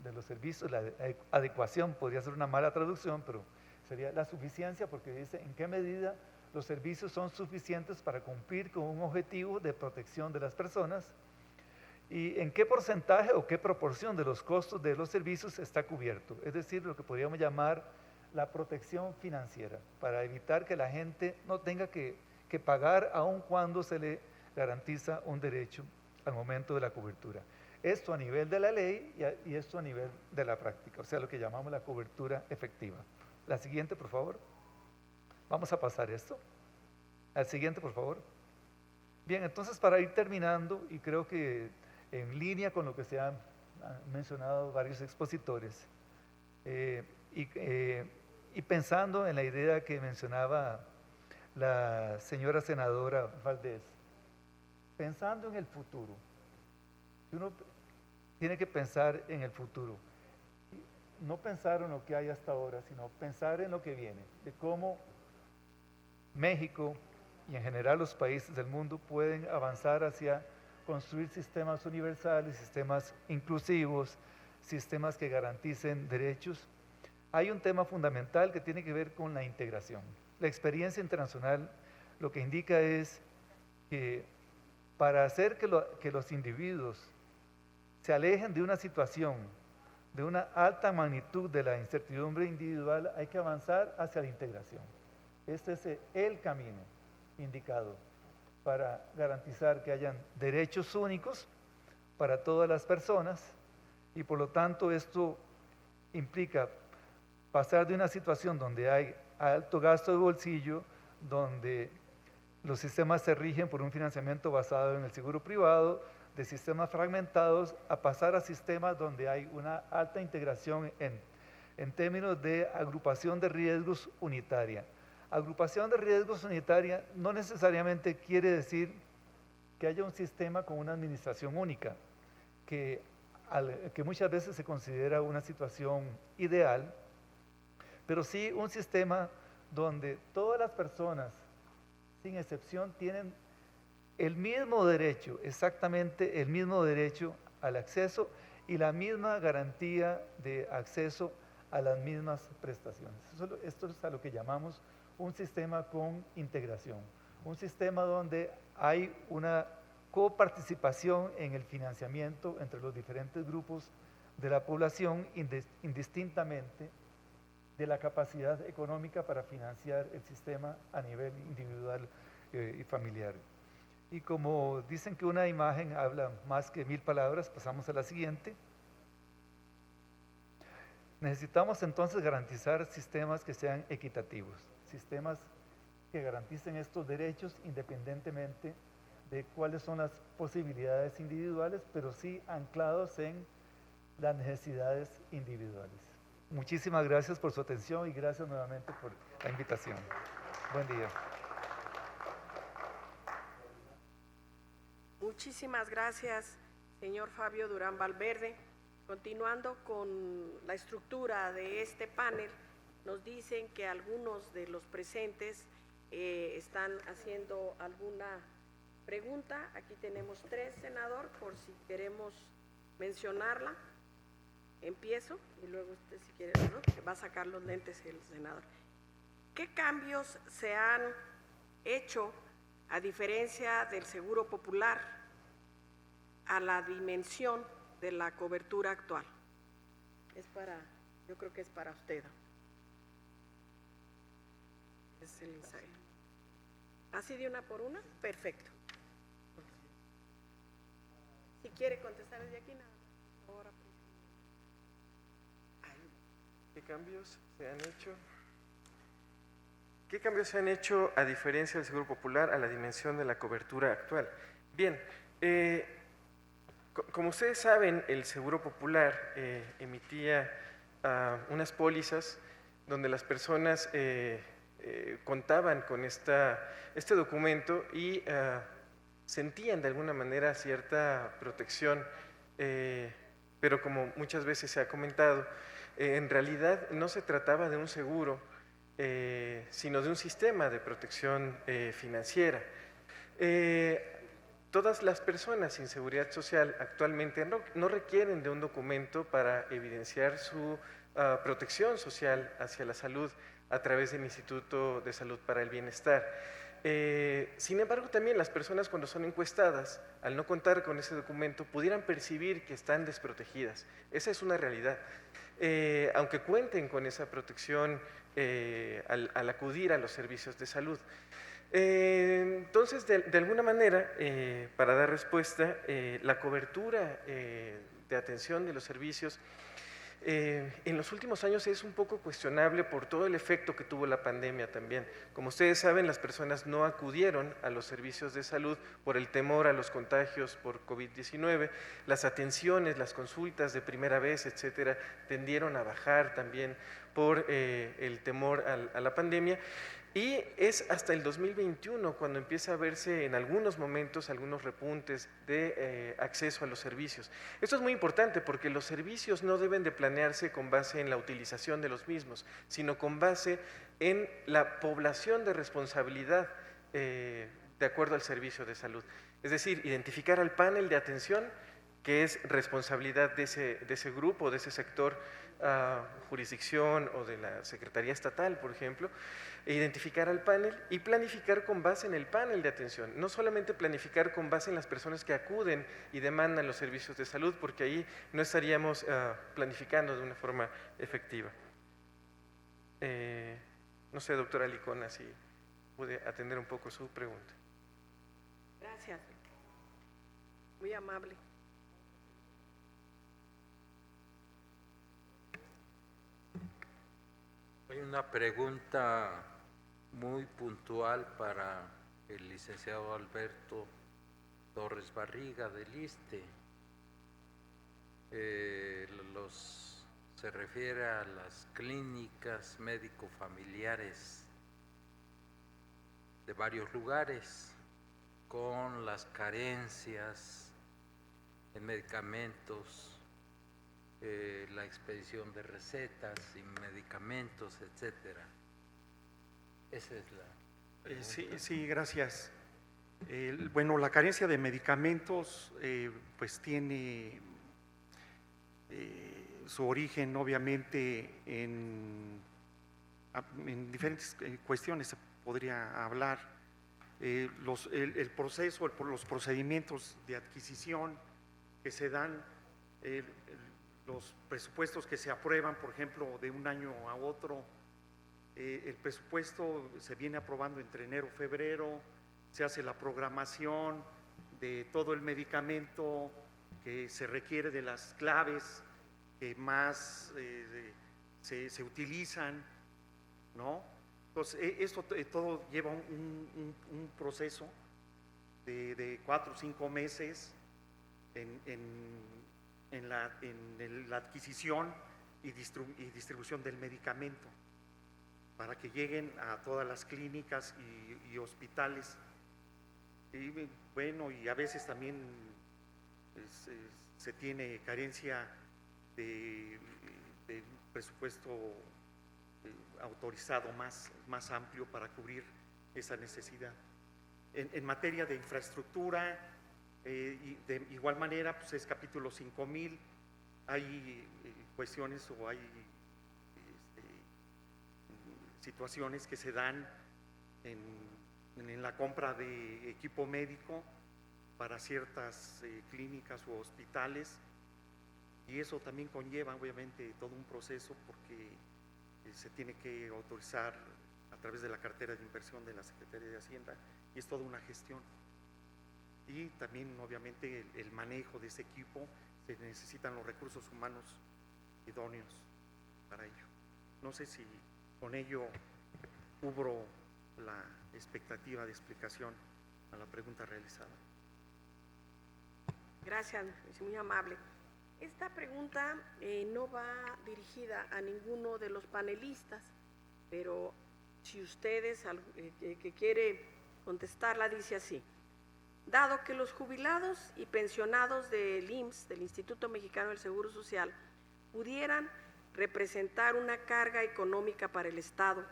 de los servicios, la adecuación podría ser una mala traducción, pero sería la suficiencia, porque dice en qué medida los servicios son suficientes para cumplir con un objetivo de protección de las personas, y en qué porcentaje o qué proporción de los costos de los servicios está cubierto, es decir, lo que podríamos llamar la protección financiera, para evitar que la gente no tenga que pagar aun cuando se le garantiza un derecho al momento de la cobertura. Esto a nivel de la ley y esto a nivel de la práctica, o sea, lo que llamamos la cobertura efectiva. La siguiente, por favor. Vamos a pasar esto. Al siguiente, por favor. Bien, entonces para ir terminando, y creo que en línea con lo que se han mencionado varios expositores, y pensando en la idea que mencionaba la señora senadora Valdés, pensando en el futuro, uno tiene que pensar en el futuro, no pensar en lo que hay hasta ahora, sino pensar en lo que viene, de cómo México y en general los países del mundo pueden avanzar hacia construir sistemas universales, sistemas inclusivos, sistemas que garanticen derechos. Hay un tema fundamental que tiene que ver con la integración. La experiencia internacional lo que indica es que para hacer que los individuos se alejen de una situación de una alta magnitud de la incertidumbre individual, hay que avanzar hacia la integración. Este es el camino indicado para garantizar que hayan derechos únicos para todas las personas y por lo tanto esto implica pasar de una situación donde hay alto gasto de bolsillo, donde los sistemas se rigen por un financiamiento basado en el seguro privado, de sistemas fragmentados, a pasar a sistemas donde hay una alta integración en términos de agrupación de riesgos unitaria. Agrupación de riesgos unitaria no necesariamente quiere decir que haya un sistema con una administración única, que muchas veces se considera una situación ideal, pero sí un sistema donde todas las personas, sin excepción, tienen el mismo derecho, exactamente el mismo derecho al acceso y la misma garantía de acceso a las mismas prestaciones. Esto es a lo que llamamos un sistema con integración, un sistema donde hay una coparticipación en el financiamiento entre los diferentes grupos de la población, indistintamente de la capacidad económica para financiar el sistema a nivel individual y familiar. Y como dicen que una imagen habla más que 1000 palabras, pasamos a la siguiente. Necesitamos entonces garantizar sistemas que sean equitativos, sistemas que garanticen estos derechos independientemente de cuáles son las posibilidades individuales, pero sí anclados en las necesidades individuales. Muchísimas gracias por su atención y gracias nuevamente por la invitación. Buen día. Muchísimas gracias, señor Fabio Durán Valverde. Continuando con la estructura de este panel, nos dicen que algunos de los presentes están haciendo alguna pregunta. Aquí tenemos 3, senador, por si queremos mencionarla. Empiezo y luego usted si quiere, ¿no? Que va a sacar los lentes el senador. ¿Qué cambios se han hecho a diferencia del Seguro Popular a la dimensión de la cobertura actual? Yo creo que es para usted. Es el ensayo. ¿Así de una por una? Perfecto. Si quiere contestar desde aquí, nada. Ahora. ¿Qué cambios se han hecho? ¿Qué cambios se han hecho a diferencia del Seguro Popular a la dimensión de la cobertura actual? Bien, como ustedes saben, el Seguro Popular emitía unas pólizas donde las personas contaban con este documento y sentían de alguna manera cierta protección, pero como muchas veces se ha comentado, en realidad no se trataba de un seguro, sino de un sistema de protección financiera. Todas las personas sin seguridad social actualmente no requieren de un documento para evidenciar su protección social hacia la salud a través del Instituto de Salud para el Bienestar. Sin embargo, también las personas cuando son encuestadas, al no contar con ese documento, pudieran percibir que están desprotegidas. Esa es una realidad. Aunque cuenten con esa protección al acudir a los servicios de salud. Entonces, de alguna manera, para dar respuesta, la cobertura de atención de los servicios en los últimos años es un poco cuestionable por todo el efecto que tuvo la pandemia también. Como ustedes saben, las personas no acudieron a los servicios de salud por el temor a los contagios por COVID-19. Las atenciones, las consultas de primera vez, etcétera, tendieron a bajar también por el temor a la pandemia. Y es hasta el 2021 cuando empieza a verse en algunos momentos algunos repuntes de acceso a los servicios. Esto es muy importante porque los servicios no deben de planearse con base en la utilización de los mismos, sino con base en la población de responsabilidad de acuerdo al servicio de salud. Es decir, identificar al panel de atención, que es responsabilidad de ese grupo, de ese sector, jurisdicción o de la Secretaría Estatal, por ejemplo, e identificar al panel y planificar con base en el panel de atención. No solamente planificar con base en las personas que acuden y demandan los servicios de salud, porque ahí no estaríamos planificando de una forma efectiva. No sé, doctora Licona, si pude atender un poco su pregunta. Gracias. Muy amable. Hay una pregunta muy puntual para el licenciado Alberto Torres Barriga del ISSSTE. Se refiere a las clínicas médico-familiares de varios lugares con las carencias en medicamentos, la expedición de recetas y medicamentos, etcétera. Esa es la pregunta. Sí, gracias. Bueno, la carencia de medicamentos pues tiene su origen obviamente en diferentes cuestiones, se podría hablar. Los procedimientos de adquisición que se dan, los presupuestos que se aprueban, por ejemplo, de un año a otro, el presupuesto se viene aprobando entre enero y febrero, se hace la programación de todo el medicamento que se requiere, de las claves que más se utilizan, ¿no? Entonces, esto todo lleva un proceso de 4 o 5 meses en la adquisición y distribución del medicamento para que lleguen a todas las clínicas y hospitales. Y bueno, y a veces también se tiene carencia de presupuesto autorizado más amplio para cubrir esa necesidad. En materia de infraestructura, y de igual manera, pues es capítulo 5000, hay cuestiones o hay situaciones que se dan en la compra de equipo médico para ciertas clínicas u hospitales, y eso también conlleva obviamente todo un proceso porque se tiene que autorizar a través de la cartera de inversión de la Secretaría de Hacienda y es toda una gestión. Y también obviamente el manejo de ese equipo, se necesitan los recursos humanos idóneos para ello. No sé si con ello cubro la expectativa de explicación a la pregunta realizada. Gracias, es muy amable. Esta pregunta no va dirigida a ninguno de los panelistas, pero si ustedes, que quiere contestarla, dice así: dado que los jubilados y pensionados del IMSS, del Instituto Mexicano del Seguro Social, pudieran representar una carga económica para el Estado,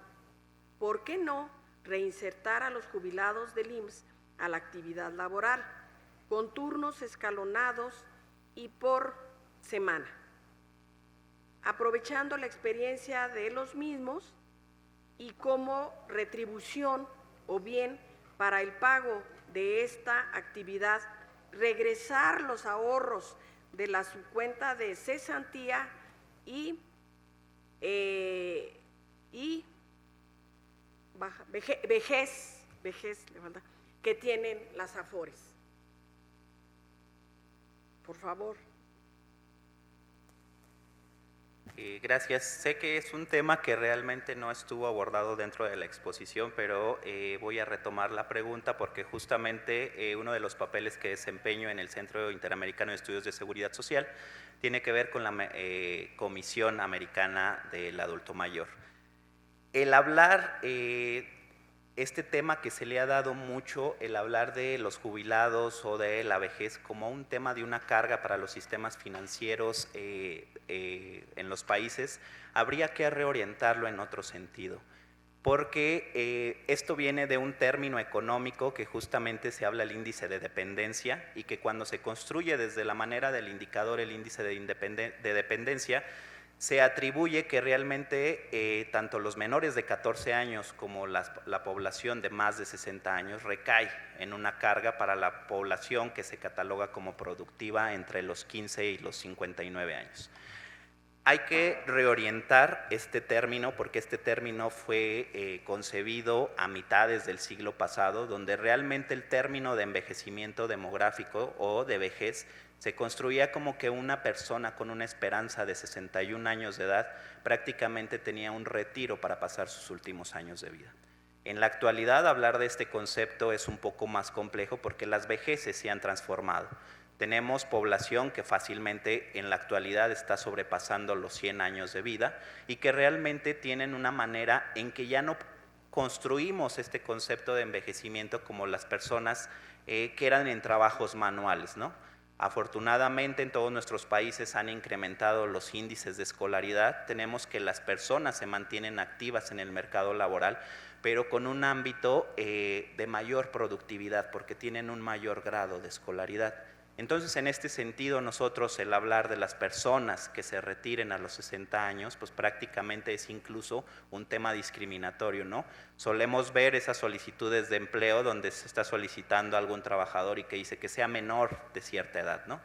¿por qué no reinsertar a los jubilados del IMSS a la actividad laboral, con turnos escalonados y por semana, aprovechando la experiencia de los mismos y como retribución o bien para el pago de esta actividad, regresar los ahorros de la subcuenta de cesantía y vejez que tienen las AFORES? Por favor. Gracias. Sé que es un tema que realmente no estuvo abordado dentro de la exposición, pero voy a retomar la pregunta porque justamente uno de los papeles que desempeño en el Centro Interamericano de Estudios de Seguridad Social tiene que ver con la Comisión Americana del Adulto Mayor. El hablar este tema que se le ha dado mucho, el hablar de los jubilados o de la vejez como un tema de una carga para los sistemas financieros en los países, habría que reorientarlo en otro sentido. Porque esto viene de un término económico que justamente se habla el índice de dependencia, y que cuando se construye desde la manera del indicador, el índice de dependencia, se atribuye que realmente tanto los menores de 14 años como la población de más de 60 años recae en una carga para la población que se cataloga como productiva entre los 15 y los 59 años. Hay que reorientar este término, porque este término fue concebido a mitades del siglo pasado, donde realmente el término de envejecimiento demográfico o de vejez se construía como que una persona con una esperanza de 61 años de edad prácticamente tenía un retiro para pasar sus últimos años de vida. En la actualidad, hablar de este concepto es un poco más complejo porque las vejeces se han transformado. Tenemos población que fácilmente en la actualidad está sobrepasando los 100 años de vida y que realmente tienen una manera en que ya no construimos este concepto de envejecimiento como las personas que eran en trabajos manuales, ¿no? Afortunadamente en todos nuestros países han incrementado los índices de escolaridad, tenemos que las personas se mantienen activas en el mercado laboral, pero con un ámbito de mayor productividad porque tienen un mayor grado de escolaridad. Entonces, en este sentido, nosotros el hablar de las personas que se retiren a los 60 años, pues prácticamente es incluso un tema discriminatorio, ¿no? Solemos ver esas solicitudes de empleo donde se está solicitando a algún trabajador y que dice que sea menor de cierta edad, ¿no?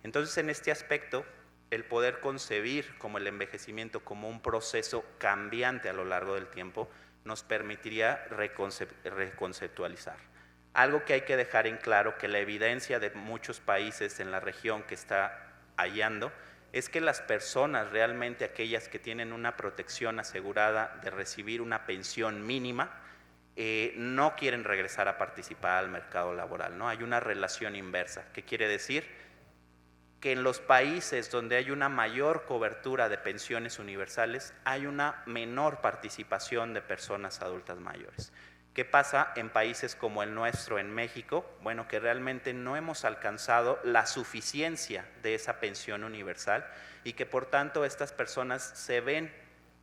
Entonces, en este aspecto, el poder concebir como el envejecimiento como un proceso cambiante a lo largo del tiempo nos permitiría reconceptualizar. Algo que hay que dejar en claro, que la evidencia de muchos países en la región que está hallando, es que las personas realmente, aquellas que tienen una protección asegurada de recibir una pensión mínima, no quieren regresar a participar al mercado laboral, ¿no? Hay una relación inversa. ¿Qué quiere decir? Que en los países donde hay una mayor cobertura de pensiones universales, hay una menor participación de personas adultas mayores. ¿Qué pasa en países como el nuestro, en México? Bueno, que realmente no hemos alcanzado la suficiencia de esa pensión universal y que por tanto estas personas se ven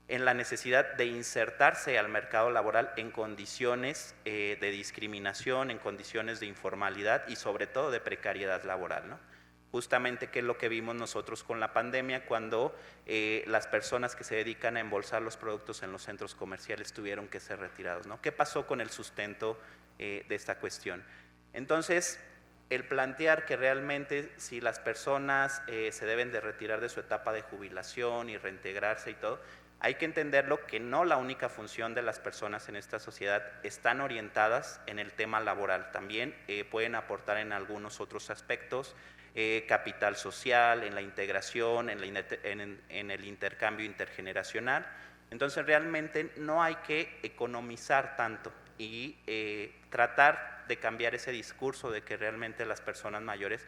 en la necesidad de insertarse al mercado laboral en condiciones de discriminación, en condiciones de informalidad y sobre todo de precariedad laboral, ¿no? Justamente qué es lo que vimos nosotros con la pandemia cuando las personas que se dedican a embolsar los productos en los centros comerciales tuvieron que ser retirados, ¿no? ¿Qué pasó con el sustento de esta cuestión? Entonces, el plantear que realmente si las personas se deben de retirar de su etapa de jubilación y reintegrarse y todo, hay que entenderlo que no la única función de las personas en esta sociedad están orientadas en el tema laboral, también pueden aportar en algunos otros aspectos, capital social, en la integración, en el intercambio intergeneracional. Entonces realmente no hay que economizar tanto y tratar de cambiar ese discurso de que realmente las personas mayores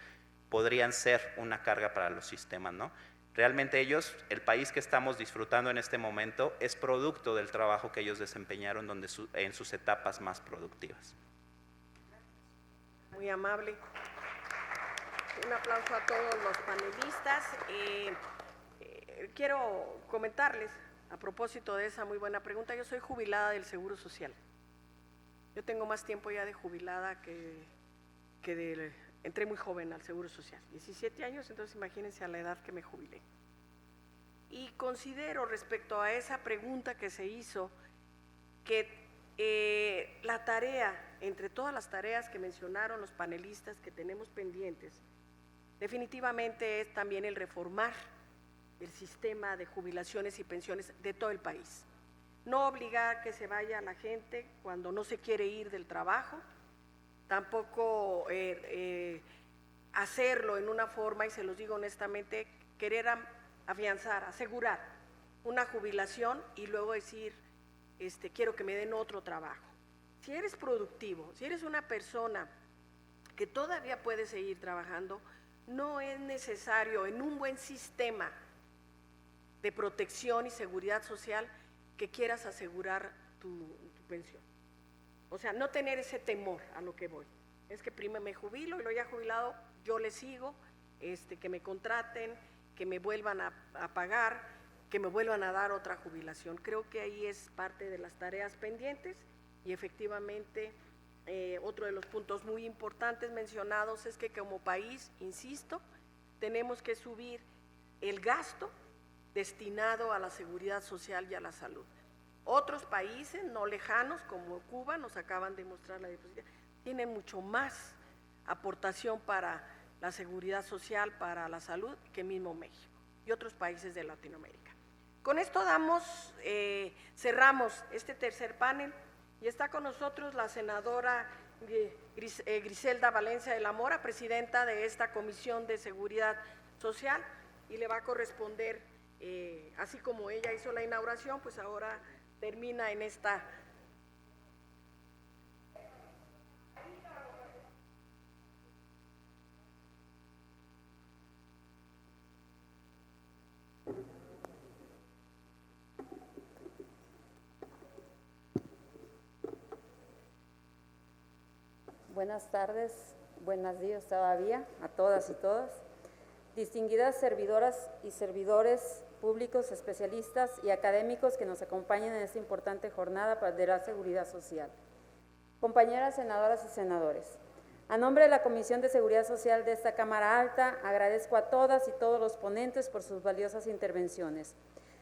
podrían ser una carga para los sistemas, ¿no? Realmente ellos, el país que estamos disfrutando en este momento, es producto del trabajo que ellos desempeñaron en sus etapas más productivas. Muy amable. Un aplauso a todos los panelistas. Quiero comentarles, a propósito de esa muy buena pregunta, yo soy jubilada del Seguro Social. Yo tengo más tiempo ya de jubilada entré muy joven al Seguro Social, 17 años, entonces imagínense a la edad que me jubilé. Y considero respecto a esa pregunta que se hizo, que la tarea, entre todas las tareas que mencionaron los panelistas que tenemos pendientes, definitivamente es también el reformar el sistema de jubilaciones y pensiones de todo el país. No obligar que se vaya la gente cuando no se quiere ir del trabajo, tampoco hacerlo en una forma, y se los digo honestamente, querer afianzar, asegurar una jubilación y luego decir, quiero que me den otro trabajo. Si eres productivo, si eres una persona que todavía puede seguir trabajando, no es necesario en un buen sistema de protección y seguridad social que quieras asegurar tu pensión. O sea, no tener ese temor a lo que voy. Es que primero me jubilo y luego ya jubilado yo le sigo, que me contraten, que me vuelvan a pagar, que me vuelvan a dar otra jubilación. Creo que ahí es parte de las tareas pendientes y efectivamente otro de los puntos muy importantes mencionados es que como país, insisto, tenemos que subir el gasto destinado a la seguridad social y a la salud. Otros países no lejanos como Cuba, nos acaban de mostrar la diapositiva, tienen mucho más aportación para la seguridad social, para la salud, que mismo México y otros países de Latinoamérica. Con esto cerramos este tercer panel y está con nosotros la senadora Griselda Valencia de la Mora, presidenta de esta Comisión de Seguridad Social, y le va a corresponder, así como ella hizo la inauguración, pues ahora termina en esta. Buenas tardes, buenos días todavía a todas y todos. Distinguidas servidoras y servidores públicos, especialistas y académicos que nos acompañan en esta importante jornada de la seguridad social. Compañeras senadoras y senadores, a nombre de la Comisión de Seguridad Social de esta Cámara Alta, agradezco a todas y todos los ponentes por sus valiosas intervenciones.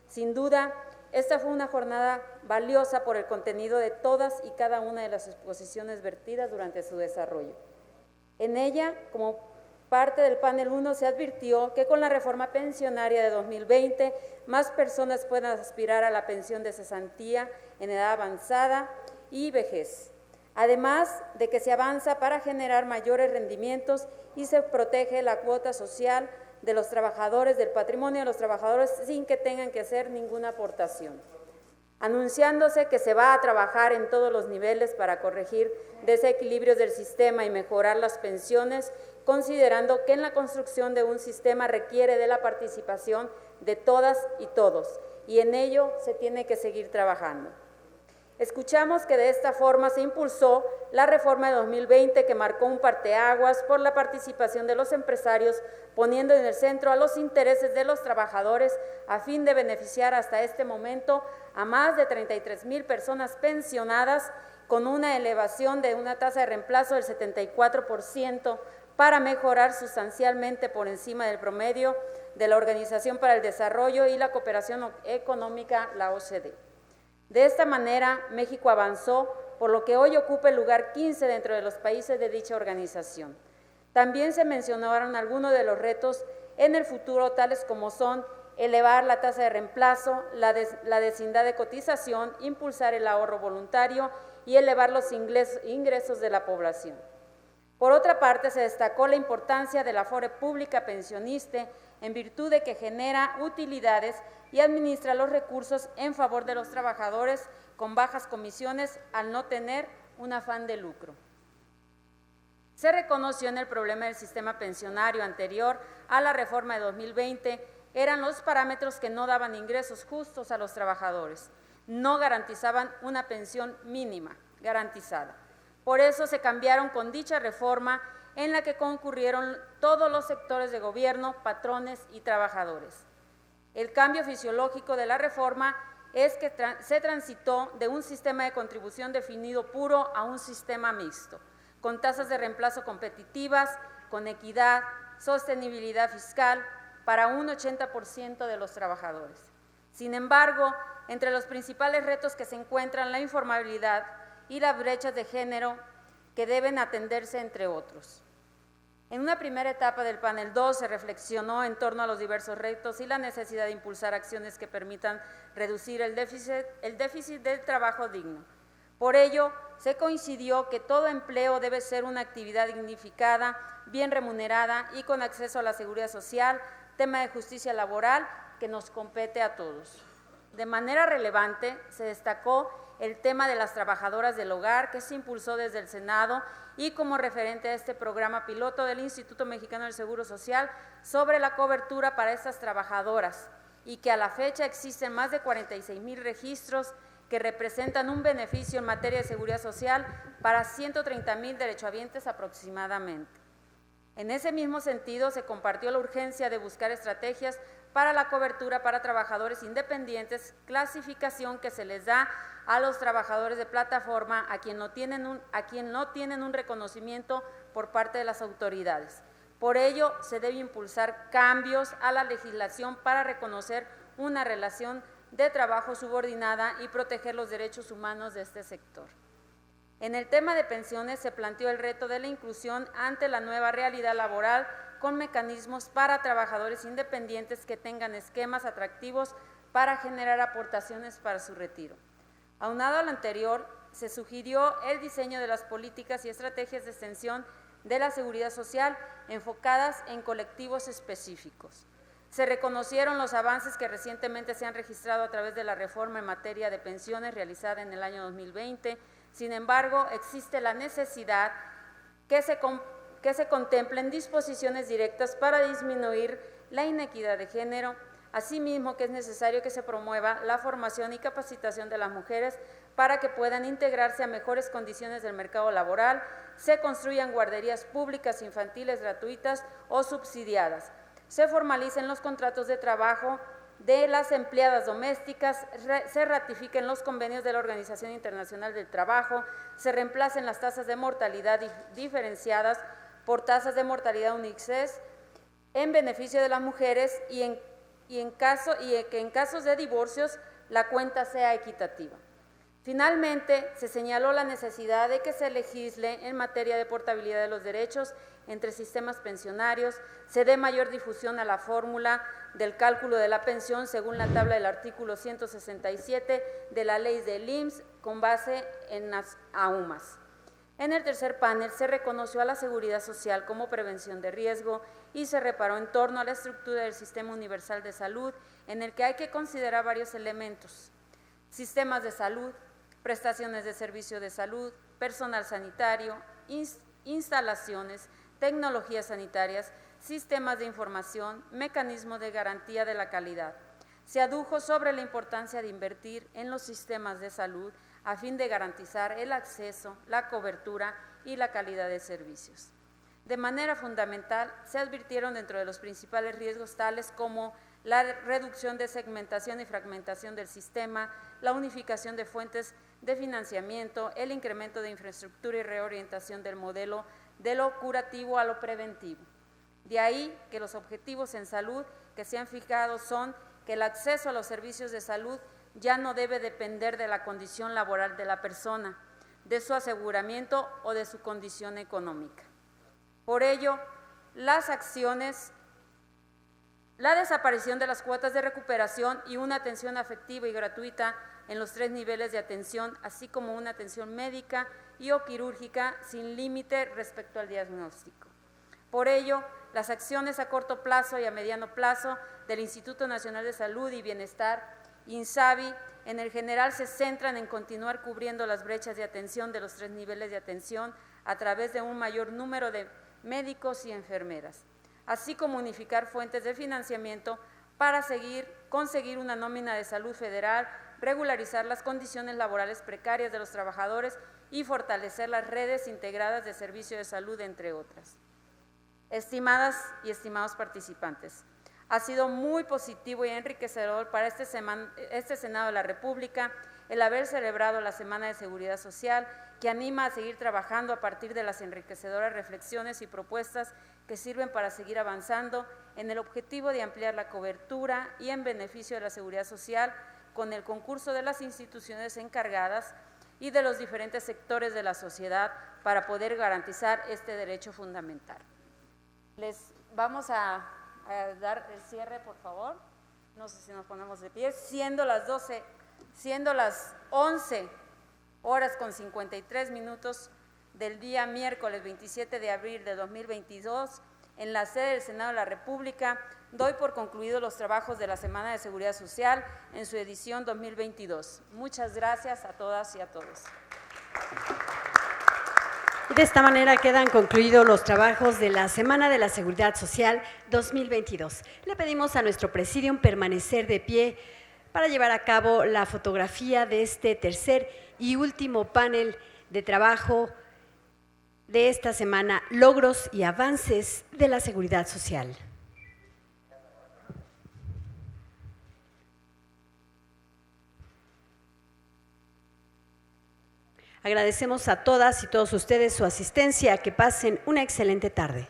Sin duda, esta fue una jornada valiosa por el contenido de todas y cada una de las exposiciones vertidas durante su desarrollo. En ella, como parte del panel 1, se advirtió que con la reforma pensionaria de 2020, más personas puedan aspirar a la pensión de cesantía en edad avanzada y vejez. Además de que se avanza para generar mayores rendimientos y se protege la cuota social de los trabajadores, del patrimonio de los trabajadores, sin que tengan que hacer ninguna aportación. Anunciándose que se va a trabajar en todos los niveles para corregir desequilibrios del sistema y mejorar las pensiones, considerando que en la construcción de un sistema requiere de la participación de todas y todos, y en ello se tiene que seguir trabajando. Escuchamos que de esta forma se impulsó la reforma de 2020 que marcó un parteaguas por la participación de los empresarios, poniendo en el centro a los intereses de los trabajadores a fin de beneficiar hasta este momento a más de 33,000 personas pensionadas con una elevación de una tasa de reemplazo del 74% para mejorar sustancialmente por encima del promedio de la Organización para el Desarrollo y la Cooperación Económica, la OCDE. De esta manera, México avanzó, por lo que hoy ocupa el lugar 15 dentro de los países de dicha organización. También se mencionaron algunos de los retos en el futuro, tales como son elevar la tasa de reemplazo, la vecindad de cotización, impulsar el ahorro voluntario y elevar los ingresos de la población. Por otra parte, se destacó la importancia de la Afore Pública Pensionista en virtud de que genera utilidades y administra los recursos en favor de los trabajadores con bajas comisiones al no tener un afán de lucro. Se reconoció en el problema del sistema pensionario anterior a la reforma de 2020 eran los parámetros que no daban ingresos justos a los trabajadores, no garantizaban una pensión mínima garantizada. Por eso se cambiaron con dicha reforma en la que concurrieron todos los sectores de gobierno, patrones y trabajadores. El cambio fisiológico de la reforma es que se transitó de un sistema de contribución definido puro a un sistema mixto, con tasas de reemplazo competitivas, con equidad, sostenibilidad fiscal para un 80% de los trabajadores. Sin embargo, entre los principales retos que se encuentran la informabilidad y las brechas de género que deben atenderse, entre otros. En una primera etapa del panel 2 se reflexionó en torno a los diversos retos y la necesidad de impulsar acciones que permitan reducir el déficit del trabajo digno. Por ello, se coincidió que todo empleo debe ser una actividad dignificada, bien remunerada y con acceso a la seguridad social, tema de justicia laboral que nos compete a todos. De manera relevante, se destacó el tema de las trabajadoras del hogar, que se impulsó desde el Senado y como referente a este programa piloto del Instituto Mexicano del Seguro Social sobre la cobertura para estas trabajadoras, y que a la fecha existen más de 46,000 registros que representan un beneficio en materia de seguridad social para 130,000 derechohabientes aproximadamente. En ese mismo sentido, se compartió la urgencia de buscar estrategias para la cobertura para trabajadores independientes, clasificación que se les da a los trabajadores de plataforma a quien no tienen un reconocimiento por parte de las autoridades. Por ello, se debe impulsar cambios a la legislación para reconocer una relación de trabajo subordinada y proteger los derechos humanos de este sector. En el tema de pensiones se planteó el reto de la inclusión ante la nueva realidad laboral con mecanismos para trabajadores independientes que tengan esquemas atractivos para generar aportaciones para su retiro. Aunado a lo anterior, se sugirió el diseño de las políticas y estrategias de extensión de la seguridad social enfocadas en colectivos específicos. Se reconocieron los avances que recientemente se han registrado a través de la reforma en materia de pensiones realizada en el año 2020. Sin embargo, existe la necesidad que se contemplen disposiciones directas para disminuir la inequidad de género, asimismo que es necesario que se promueva la formación y capacitación de las mujeres para que puedan integrarse a mejores condiciones del mercado laboral, se construyan guarderías públicas infantiles gratuitas o subsidiadas, se formalicen los contratos de trabajo de las empleadas domésticas, se ratifiquen los convenios de la Organización Internacional del Trabajo, se reemplacen las tasas de mortalidad diferenciadas por tasas de mortalidad unices en beneficio de las mujeres y que en casos de divorcios la cuenta sea equitativa. Finalmente, se señaló la necesidad de que se legisle en materia de portabilidad de los derechos entre sistemas pensionarios, se dé mayor difusión a la fórmula del cálculo de la pensión según la tabla del artículo 167 de la ley del IMSS con base en las AUMAS. En el tercer panel se reconoció a la seguridad social como prevención de riesgo y se reparó en torno a la estructura del Sistema Universal de Salud, en el que hay que considerar varios elementos: sistemas de salud, prestaciones de servicio de salud, personal sanitario, instalaciones, tecnologías sanitarias, sistemas de información, mecanismos de garantía de la calidad. Se adujo sobre la importancia de invertir en los sistemas de salud a fin de garantizar el acceso, la cobertura y la calidad de servicios. De manera fundamental, se advirtieron dentro de los principales riesgos tales como la reducción de segmentación y fragmentación del sistema, la unificación de fuentes de financiamiento, el incremento de infraestructura y reorientación del modelo de lo curativo a lo preventivo. De ahí que los objetivos en salud que se han fijado son que el acceso a los servicios de salud ya no debe depender de la condición laboral de la persona, de su aseguramiento o de su condición económica. Por ello, las acciones, la desaparición de las cuotas de recuperación y una atención afectiva y gratuita en los 3 niveles de atención, así como una atención médica y o quirúrgica sin límite respecto al diagnóstico. Por ello, las acciones a corto plazo y a mediano plazo del Instituto Nacional de Salud y Bienestar, INSABI, en el general se centran en continuar cubriendo las brechas de atención de los 3 niveles de atención a través de un mayor número de médicos y enfermeras, así como unificar fuentes de financiamiento para conseguir una nómina de salud federal, regularizar las condiciones laborales precarias de los trabajadores y fortalecer las redes integradas de servicio de salud, entre otras. Estimadas y estimados participantes, ha sido muy positivo y enriquecedor para este Senado de la República el haber celebrado la Semana de Seguridad Social, que anima a seguir trabajando a partir de las enriquecedoras reflexiones y propuestas que sirven para seguir avanzando en el objetivo de ampliar la cobertura y en beneficio de la seguridad social con el concurso de las instituciones encargadas y de los diferentes sectores de la sociedad para poder garantizar este derecho fundamental. Les vamos a dar el cierre, por favor. No sé si nos ponemos de pie, siendo las 11:53 del día miércoles 27 de abril de 2022, en la sede del Senado de la República, doy por concluidos los trabajos de la Semana de Seguridad Social en su edición 2022. Muchas gracias a todas y a todos. Y de esta manera quedan concluidos los trabajos de la Semana de la Seguridad Social 2022. Le pedimos a nuestro presidium permanecer de pie para llevar a cabo la fotografía de este tercer y último panel de trabajo de esta semana, logros y avances de la seguridad social. Agradecemos a todas y todos ustedes su asistencia. Que pasen una excelente tarde.